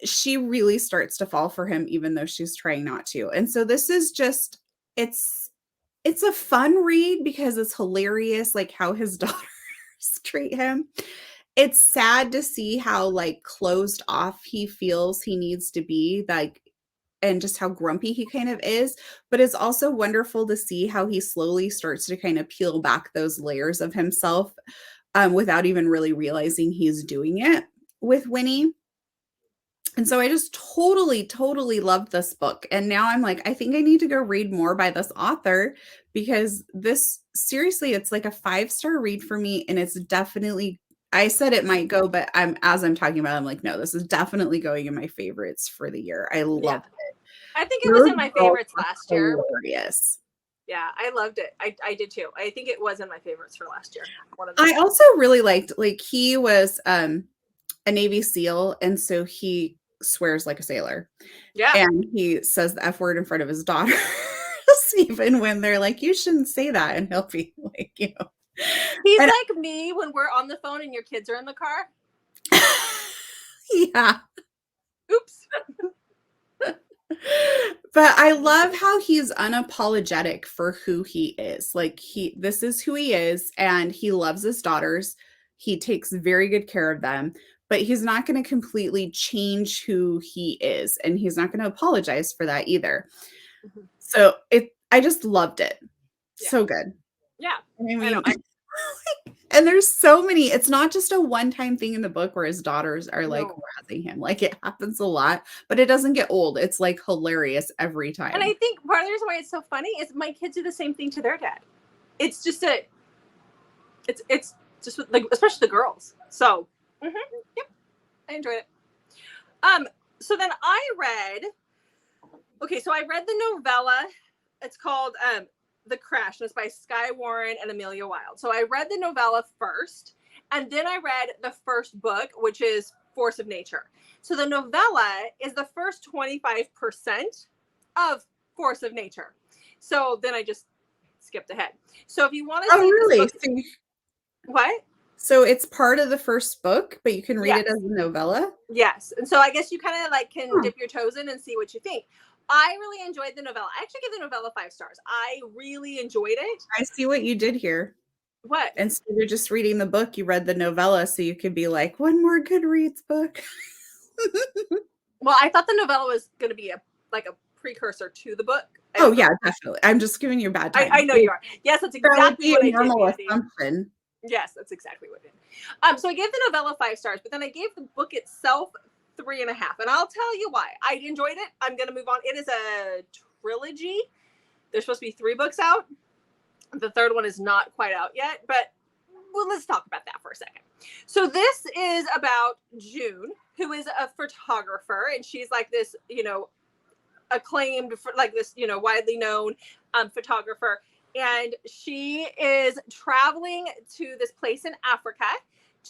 she really starts to fall for him, even though she's trying not to. And so this is just, it's a fun read because it's hilarious, like how his daughters treat him. It's sad to see how like closed off he feels he needs to be, like, and just how grumpy he kind of is. But it's also wonderful to see how he slowly starts to kind of peel back those layers of himself without even really realizing he's doing it with Winnie. And so I just totally loved this book. And now I'm like, I think I need to go read more by this author, because this, seriously, it's like a 5-star read for me. And it's definitely, I said it might go, but as I'm talking about, I'm like, no, this is definitely going in my favorites for the year. I love it.
I think it was in my favorites last year.
Hilarious.
Yeah, I loved it. I did too. I think it was in my favorites for last year.
I also really liked, like, he was a Navy SEAL, and so he swears like a sailor.
Yeah.
And he says the F word in front of his daughter. even when they're like, you shouldn't say that, and he'll be like, you know.
He's like me when we're on the phone and your kids are in the car.
Yeah.
Oops.
But I love how he's unapologetic for who he is. Like this is who he is, and he loves his daughters. He takes very good care of them, but he's not going to completely change who he is, and he's not going to apologize for that either. Mm-hmm. So I just loved it. Yeah. So good.
Yeah.
I mean, and there's so many, it's not just a one-time thing in the book where his daughters are like razzing him. Like, it happens a lot, but it doesn't get old. It's like hilarious every time.
And I think part of the reason why it's so funny is my kids do the same thing to their dad. It's just it's just like, especially the girls. So yep, I enjoyed it. So then I read the novella. It's called The Crash, and it's by Skye Warren and Amelia Wilde. So I read the novella first, and then I read the first book, which is Force of Nature. So the novella is the first 25% of Force of Nature. So then I just skipped ahead. So if you want to see
really?
This book, what?
So it's part of the first book, but you can read it as a novella?
Yes. And so I guess you kind of like can dip your toes in and see what you think. I really enjoyed the novella. I actually give the novella 5 stars. I really enjoyed it.
I see what you did here.
What?
Instead of just reading the book, you read the novella so you could be like, one more Goodreads book.
Well, I thought the novella was going to be a precursor to the book.
Oh, yeah, definitely. I'm just giving you a bad time.
I know you are. Yes, that's exactly what I did.
Normal assumption.
Yes, that's exactly what I did. So I gave the novella 5 stars, but then I gave the book itself 3.5, and I'll tell you why. I enjoyed it. I'm going to move on. It is a trilogy. There's supposed to be 3 books out. The third one is not quite out yet, but let's talk about that for a second. So this is about June, who is a photographer, and she's like this, acclaimed, like this, widely known photographer. And she is traveling to this place in Africa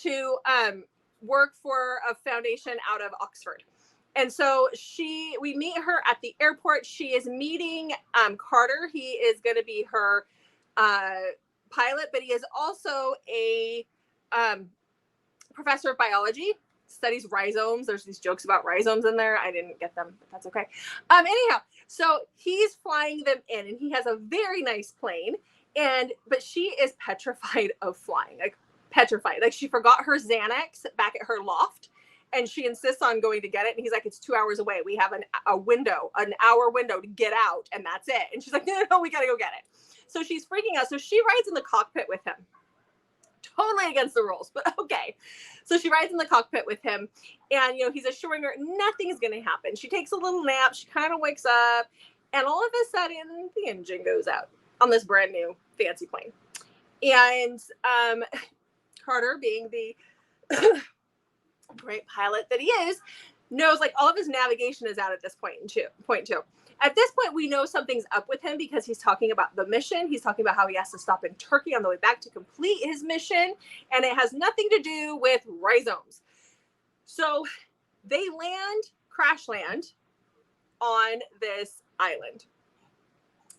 to work for a foundation out of Oxford. And so we meet her at the airport. She is meeting Carter. He is going to be her pilot, but he is also a professor of biology, studies rhizomes. There's these jokes about rhizomes in there. I didn't get them, but that's okay. Anyhow, so he's flying them in, and he has a very nice plane. But she is petrified of flying, like petrified. Like, she forgot her Xanax back at her loft, and she insists on going to get it. And he's like, it's 2 hours away. We have an hour window to get out, and that's it. And she's like, no, we got to go get it. So she's freaking out. So she rides in the cockpit with him. Totally against the rules, but okay. So she rides in the cockpit with him, and he's assuring her nothing's going to happen. She takes a little nap. She kind of wakes up, and all of a sudden the engine goes out on this brand new fancy plane. And Carter, being the great pilot that he is, knows like all of his navigation is out at this point too. At this point, we know something's up with him because he's talking about the mission. He's talking about how he has to stop in Turkey on the way back to complete his mission. And it has nothing to do with rhizomes. So they crash land on this island.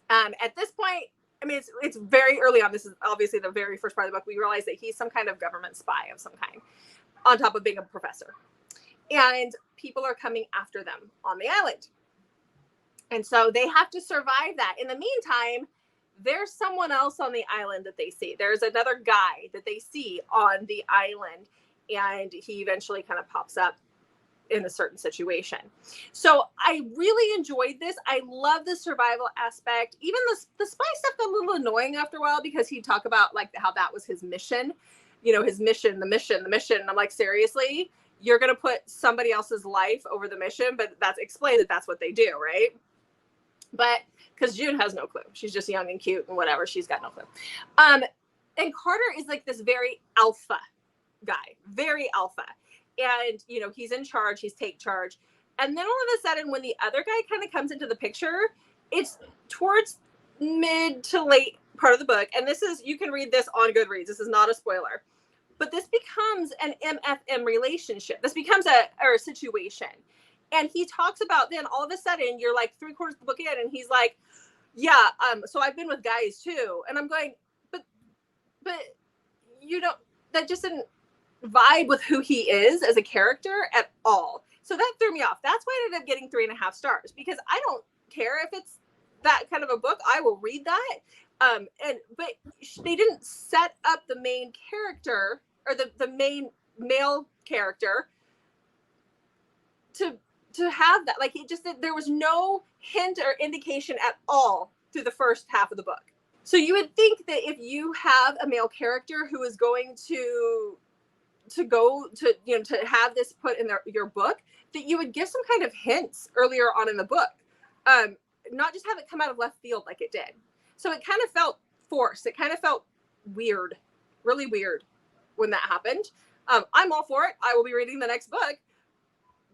At this point, I mean, it's very early on. This is obviously the very first part of the book. We realize that he's some kind of government spy of some kind, on top of being a professor. And people are coming after them on the island. And so they have to survive that. In the meantime, there's someone else on the island that they see. There's another guy that they see on the island, and he eventually kind of pops up in a certain situation. So I really enjoyed this. I love the survival aspect. Even the spy stuff got a little annoying after a while, because he'd talk about like how that was his mission, his mission, the mission. And I'm like, seriously, you're going to put somebody else's life over the mission? But that's what they do, right? But because June has no clue. She's just young and cute and whatever. She's got no clue. And Carter is like this very alpha guy, very alpha. And, he's in charge. He's take charge. And then all of a sudden, when the other guy kind of comes into the picture, it's towards mid to late part of the book. And you can read this on Goodreads. This is not a spoiler. But this becomes an MFM relationship. This becomes a situation. And he talks about, then all of a sudden, you're like 3/4 of the book in, and he's like, Yeah. So I've been with guys too, and I'm going, but you know, that just didn't vibe with who he is as a character at all. So that threw me off. That's why I ended up getting 3.5 stars, because I don't care if it's that kind of a book. I will read that. But they didn't set up the main character, or the main male character, to have that. Like, it just, there was no hint or indication at all through the first half of the book. So you would think that if you have a male character who is going to go to, you know, to have this put in your book, that you would give some kind of hints earlier on in the book, not just have it come out of left field like it did. So it kind of felt forced. It kind of felt weird, really weird when that happened. I'm all for it. I will be reading the next book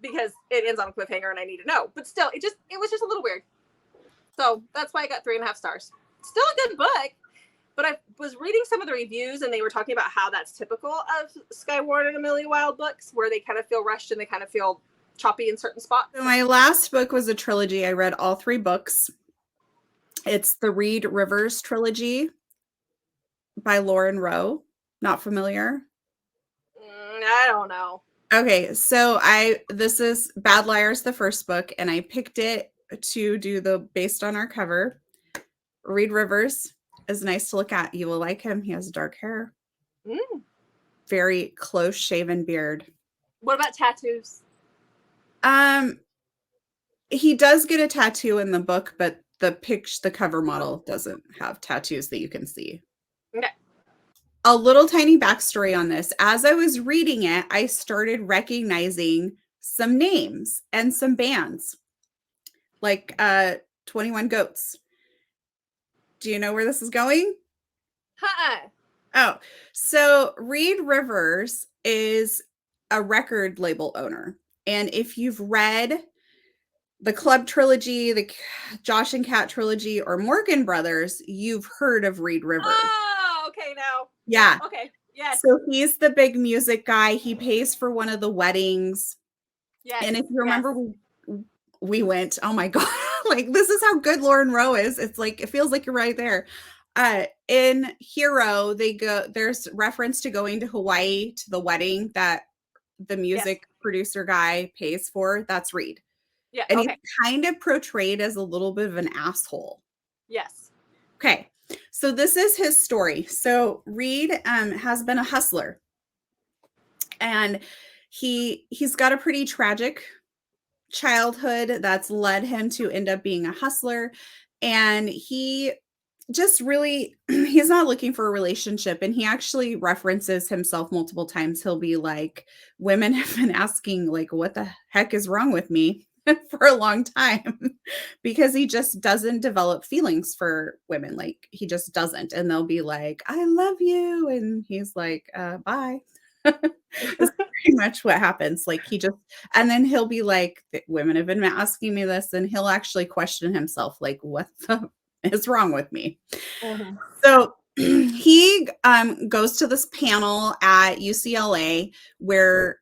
because it ends on a cliffhanger and I need to know. But still, it was just a little weird. So that's why I got 3.5 stars. Still a good book. But I was reading some of the reviews, and they were talking about how that's typical of Skye Warren and Amelia Wilde books, where they kind of feel rushed and they kind of feel choppy in certain spots.
So my last book was a trilogy. I read all 3 books. It's the Reed Rivers trilogy by Lauren Rowe. Not familiar?
I don't know.
Okay, so this is Bad Liars, the first book, and I picked it to do based on our cover. Reed Rivers is nice to look at. You will like him. He has dark hair. Very close shaven beard.
What about tattoos?
He does get a tattoo in the book, but the cover model doesn't have tattoos that you can see.
Okay.
A little tiny backstory on this. As I was reading it, I started recognizing some names and some bands, like 21 Goats. Do you know where this is going? Oh, so Reed Rivers is a record label owner. And if you've read the Club trilogy, the Josh and Kat trilogy, or Morgan Brothers, you've heard of Reed Rivers.
Oh, okay, now.
Yeah.
Okay, yes.
So he's the big music guy. He pays for one of the weddings.
Yes.
And if you remember, we went, oh my God, like, this is how good Lauren Rowe is. It's like, it feels like you're right there. In Hero, there's reference to going to Hawaii to the wedding that the music producer guy pays for. That's Reed.
Yeah.
And he's kind of portrayed as a little bit of an asshole.
Yes.
Okay. So this is his story. So Reed has been a hustler, and he's got a pretty tragic childhood that's led him to end up being a hustler. And he just really, he's not looking for a relationship. And he actually references himself multiple times. He'll be like, women have been asking, like, what the heck is wrong with me for a long time, because he just doesn't develop feelings for women. Like, he just doesn't. And they'll be like, I love you. And he's like, bye. That's pretty much what happens. Like, and then he'll be like, women have been asking me this, and he'll actually question himself, like, what the is wrong with me? Mm-hmm. So he goes to this panel at UCLA where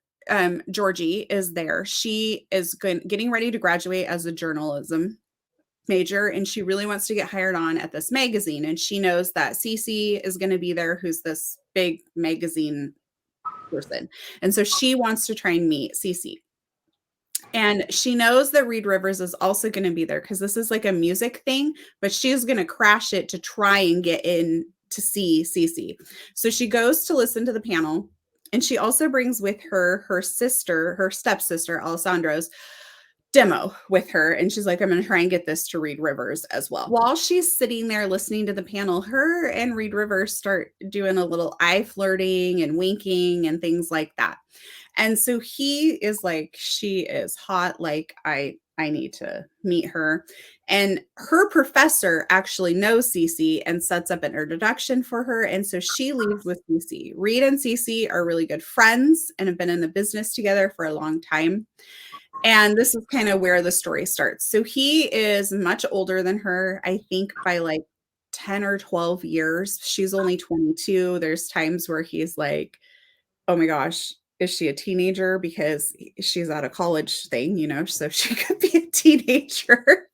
Georgie is there. She is getting ready to graduate as a journalism major, and she really wants to get hired on at this magazine. And she knows that Cece is going to be there, who's this big magazine person. And so she wants to try and meet Cece. And she knows that Reed Rivers is also going to be there because this is like a music thing, but she's going to crash it to try and get in to see Cece. So she goes to listen to the panel, and she also brings with her sister, her stepsister, Alessandro's demo with her. And she's like, I'm going to try and get this to Reed Rivers as well. While she's sitting there listening to the panel, her and Reed Rivers start doing a little eye flirting and winking and things like that. And so he is like, she is hot. Like, I need to meet her. And her professor actually knows Cece and sets up an introduction for her. And so she leaves with Cece. Reed and Cece are really good friends and have been in the business together for a long time. And this is kind of where the story starts. So he is much older than her, I think by like 10 or 12 years. She's only 22. There's times where he's like, oh my gosh, is she a teenager? Because she's at a college thing, you know, so she could be a teenager.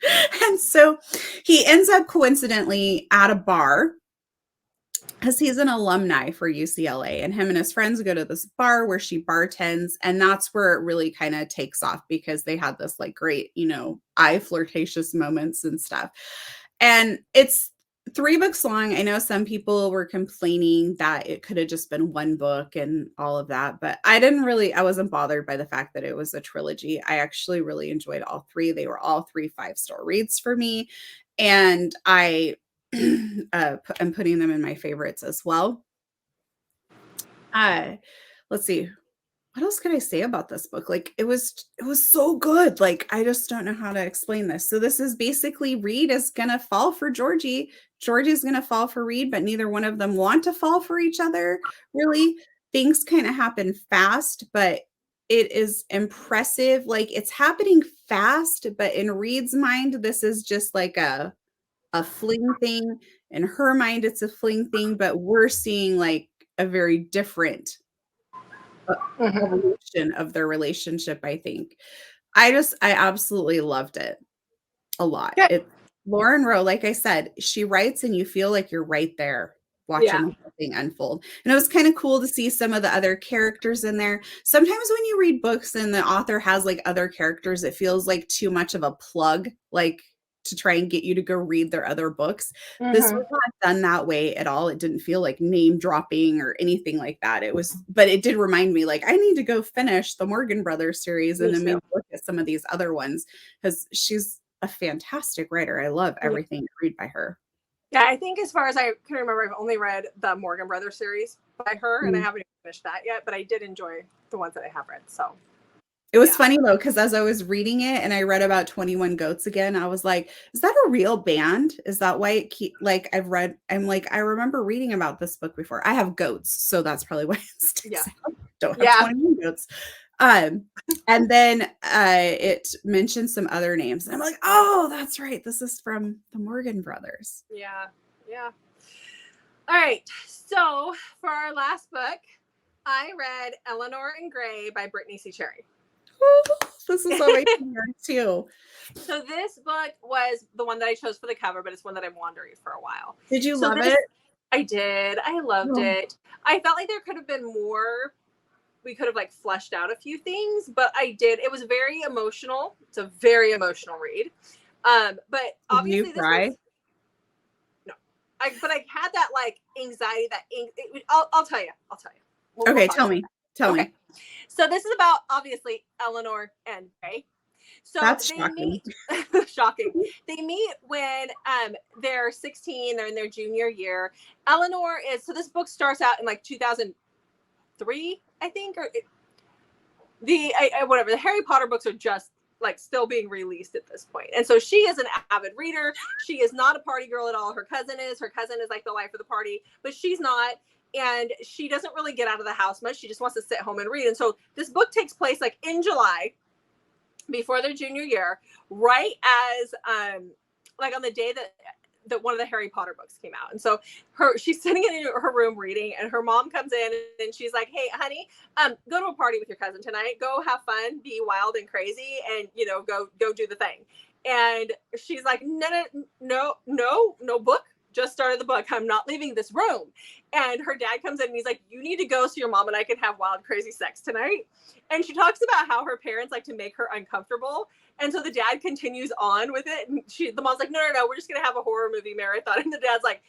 And so he ends up coincidentally at a bar because he's an alumni for UCLA, and him and his friends go to this bar where she bartends, and that's where it really kind of takes off because they had this like great, you know, eye flirtatious moments and stuff. And it's 3 books long. I know some people were complaining that it could have just been 1 book and all of that, but I wasn't bothered by the fact that it was a trilogy. I actually really enjoyed all 3. They were all 3 5-star reads for me. And I I'm putting them in my favorites as well. Let's see. What else could I say about this book? Like it was so good. Like I just don't know how to explain this. So this is basically Reed is gonna fall for Georgie. Georgie's gonna fall for Reed, but neither one of them want to fall for each other. Really, things kind of happen fast, but it is impressive. Like it's happening fast, but in Reed's mind, this is just like a fling thing. In her mind, it's a fling thing, but we're seeing like a very different evolution of their relationship, I think. I absolutely loved it a lot.
Yeah.
Lauren Rowe, like I said, she writes and you feel like you're right there watching the whole thing unfold. And it was kind of cool to see some of the other characters in there. Sometimes when you read books and the author has like other characters, it feels like too much of a plug, like to try and get you to go read their other books. This was not done that way at all. It didn't feel like name dropping or anything like that. But it did remind me like I need to go finish the Morgan Brothers series and then maybe look at some of these other ones because she's a fantastic writer. I love everything I read by her.
Yeah, I think as far as I can remember, I've only read the Morgan Brothers series by her, and I haven't even finished that yet, but I did enjoy the ones that I have read. So
it was funny though, because as I was reading it and I read about 21 Goats again, I was like, is that a real band? Is that why I'm like, I remember reading about this book before. I have goats, so that's probably why it sticks out. Don't have 21 goats. And then it mentioned some other names. And I'm like, oh, that's right. This is from the Morgan Brothers.
Yeah. All right. So for our last book, I read Eleanor and Gray by Brittany C. Cherry.
This is on my favorite too.
So this book was the one that I chose for the cover, but it's one that I'm wandering for a while.
Did you love it?
I did. I loved it. I felt like there could have been more. We could have like fleshed out a few things, but I did. It was very emotional. It's a very emotional read. But obviously,
did you cry?
No. But I had that like anxiety. I'll tell you.
Okay, tell me. Tell me.
So this is about obviously Eleanor and Gray. So
that's shocking.
Shocking. They meet when they're 16. They're in their junior year. Eleanor is. So this book starts out in like 2003, I think, or whatever. The Harry Potter books are just like still being released at this point. And so she is an avid reader. She is not a party girl at all. Her cousin is like the life of the party, but she's not. And she doesn't really get out of the house much. She just wants to sit home and read. And so this book takes place like in July before their junior year, right as like on the day that one of the Harry Potter books came out. And so she's sitting in her room reading, and her mom comes in and she's like, hey, honey, go to a party with your cousin tonight. Go have fun, be wild and crazy, and, you know, go do the thing. And she's like, no book. Just started the book. I'm not leaving this room. And her dad comes in and he's like, you need to go so your mom and I can have wild, crazy sex tonight. And she talks about how her parents like to make her uncomfortable. And so the dad continues on with it. And the mom's like, no, we're just going to have a horror movie marathon. And the dad's like,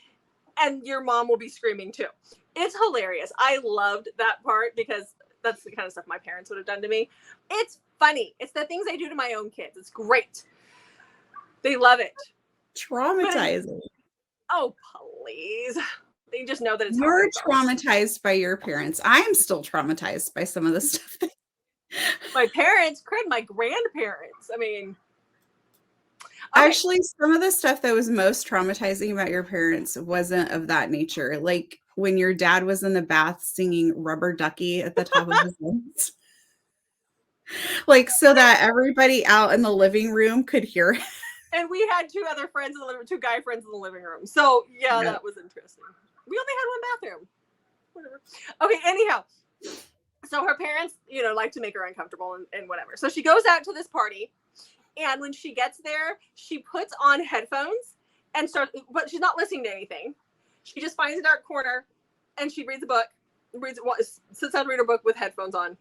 and your mom will be screaming too. It's hilarious. I loved that part because that's the kind of stuff my parents would have done to me. It's funny. It's the things I do to my own kids. It's great. They love it.
Traumatizing.
Oh, please. They just know that it's
You're traumatized by your parents. I am still traumatized by some of the stuff.
My parents, my grandparents. I mean,
actually, some of the stuff that was most traumatizing about your parents wasn't of that nature. Like when your dad was in the bath singing Rubber Ducky at the top of his lungs. Like so that everybody out in the living room could hear it.
And we had two guy friends in the living room. So that was interesting. We only had one bathroom. Whatever. Okay, anyhow. So her parents, you know, like to make her uncomfortable and whatever. So she goes out to this party, and when she gets there, she puts on headphones and starts, but she's not listening to anything. She just finds a dark corner and she reads a book, sits down to read her book with headphones on.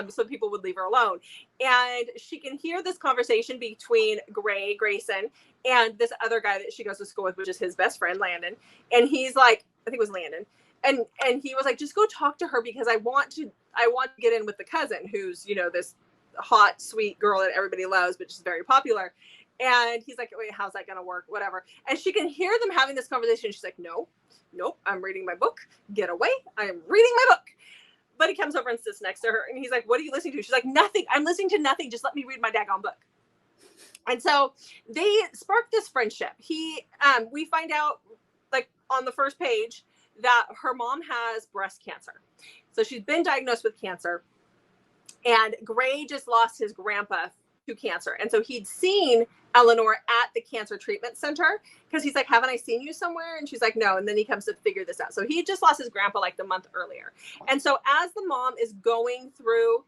So people would leave her alone. And she can hear this conversation between Grayson, and this other guy that she goes to school with, which is his best friend, Landon. And he's like, I think it was Landon. And he was like, just go talk to her because I want to get in with the cousin who's, you know, this hot, sweet girl that everybody loves, but she's very popular. And he's like, wait, how's that going to work? Whatever. And she can hear them having this conversation. She's like, nope, I'm reading my book. Get away. I am reading my book. But he comes over and sits next to her, and he's like, what are you listening to? She's like, nothing. I'm listening to nothing. Just let me read my daggone book. And so they spark this friendship. We find out, like, on the first page that her mom has breast cancer. So she's been diagnosed with cancer. And Gray just lost his grandpa to cancer. And so he'd seen Eleanor at the cancer treatment center because he's like, haven't I seen you somewhere? And she's like, no. And then he comes to figure this out. So he just lost his grandpa like the month earlier. And so as the mom is going through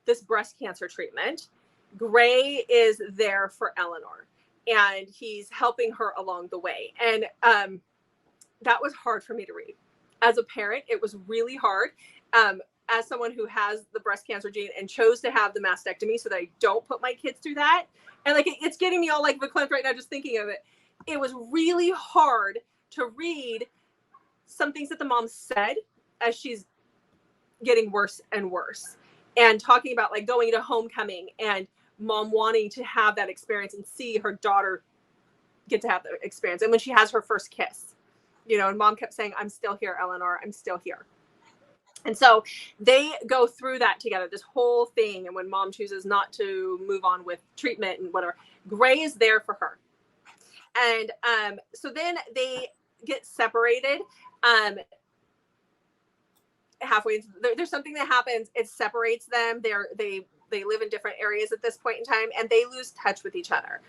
this breast cancer treatment, Gray is there for Eleanor and he's helping her along the way. And that was hard for me to read. As a parent, it was really hard. As someone who has the breast cancer gene and chose to have the mastectomy so that I don't put my kids through that. And like, it's getting me all like verklempt right now, just thinking of it. It was really hard to read some things that the mom said as she's getting worse and worse, and talking about like going to homecoming and mom wanting to have that experience and see her daughter get to have the experience. And when she has her first kiss, you know, and mom kept saying, I'm still here, Eleanor, I'm still here. And so they go through that together, this whole thing. And when mom chooses not to move on with treatment and whatever, Gray is there for her. And so then they get separated. Halfway, there's something that happens. It separates them. They live in different areas at this point in time, and they lose touch with each other.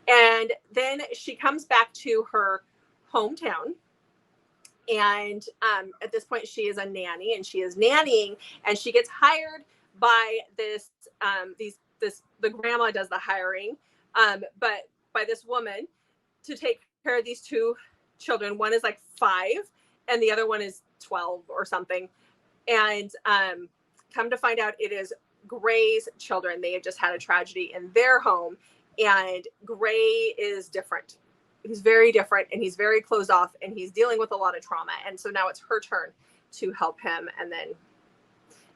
And then she comes back to her hometown. And at this point, she is a nanny, and she is nannying, and she gets hired by the grandma does the hiring, but by this woman to take care of these two children. One is like 5, and the other one is 12 or something. And come to find out, it is Gray's children. They have just had a tragedy in their home, and Gray is different. He's very different, and he's very closed off, and he's dealing with a lot of trauma. And so now it's her turn to help him. And then,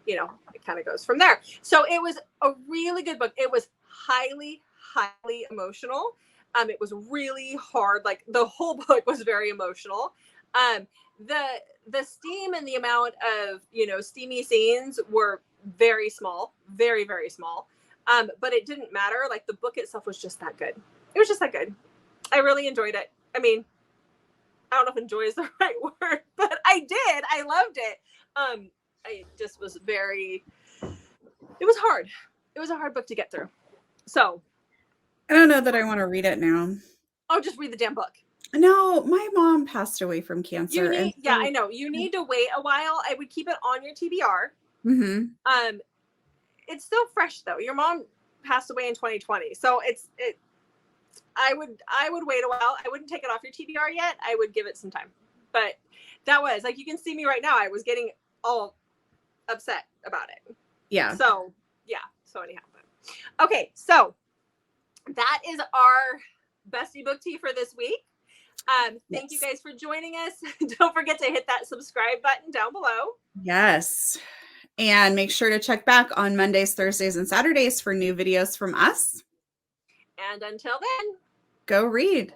you know, it kind of goes from there. So it was a really good book. It was highly, highly emotional. It was really hard. Like the whole book was very emotional. The steam and the amount of, you know, steamy scenes were very small, very, very small. But it didn't matter. Like the book itself was just that good. It was just that good. I really enjoyed it. I mean, I don't know if enjoy is the right word, but I did. I loved it. I just was it was hard. It was a hard book to get through. So.
I don't know that I want to read it now.
Oh, just read the damn book.
No, my mom passed away from cancer.
I know. You need to wait a while. I would keep it on your TBR.
Mm-hmm.
It's still fresh though. Your mom passed away in 2020. So I would wait a while. I wouldn't take it off your TBR yet. I would give it some time. But that was like, you can see me right now. I was getting all upset about it.
Yeah.
So yeah. So anyhow, okay. So that is our bestie book tea for this week. Thank you guys for joining us. Don't forget to hit that subscribe button down below.
Yes. And make sure to check back on Mondays, Thursdays, and Saturdays for new videos from us.
And until then,
go read.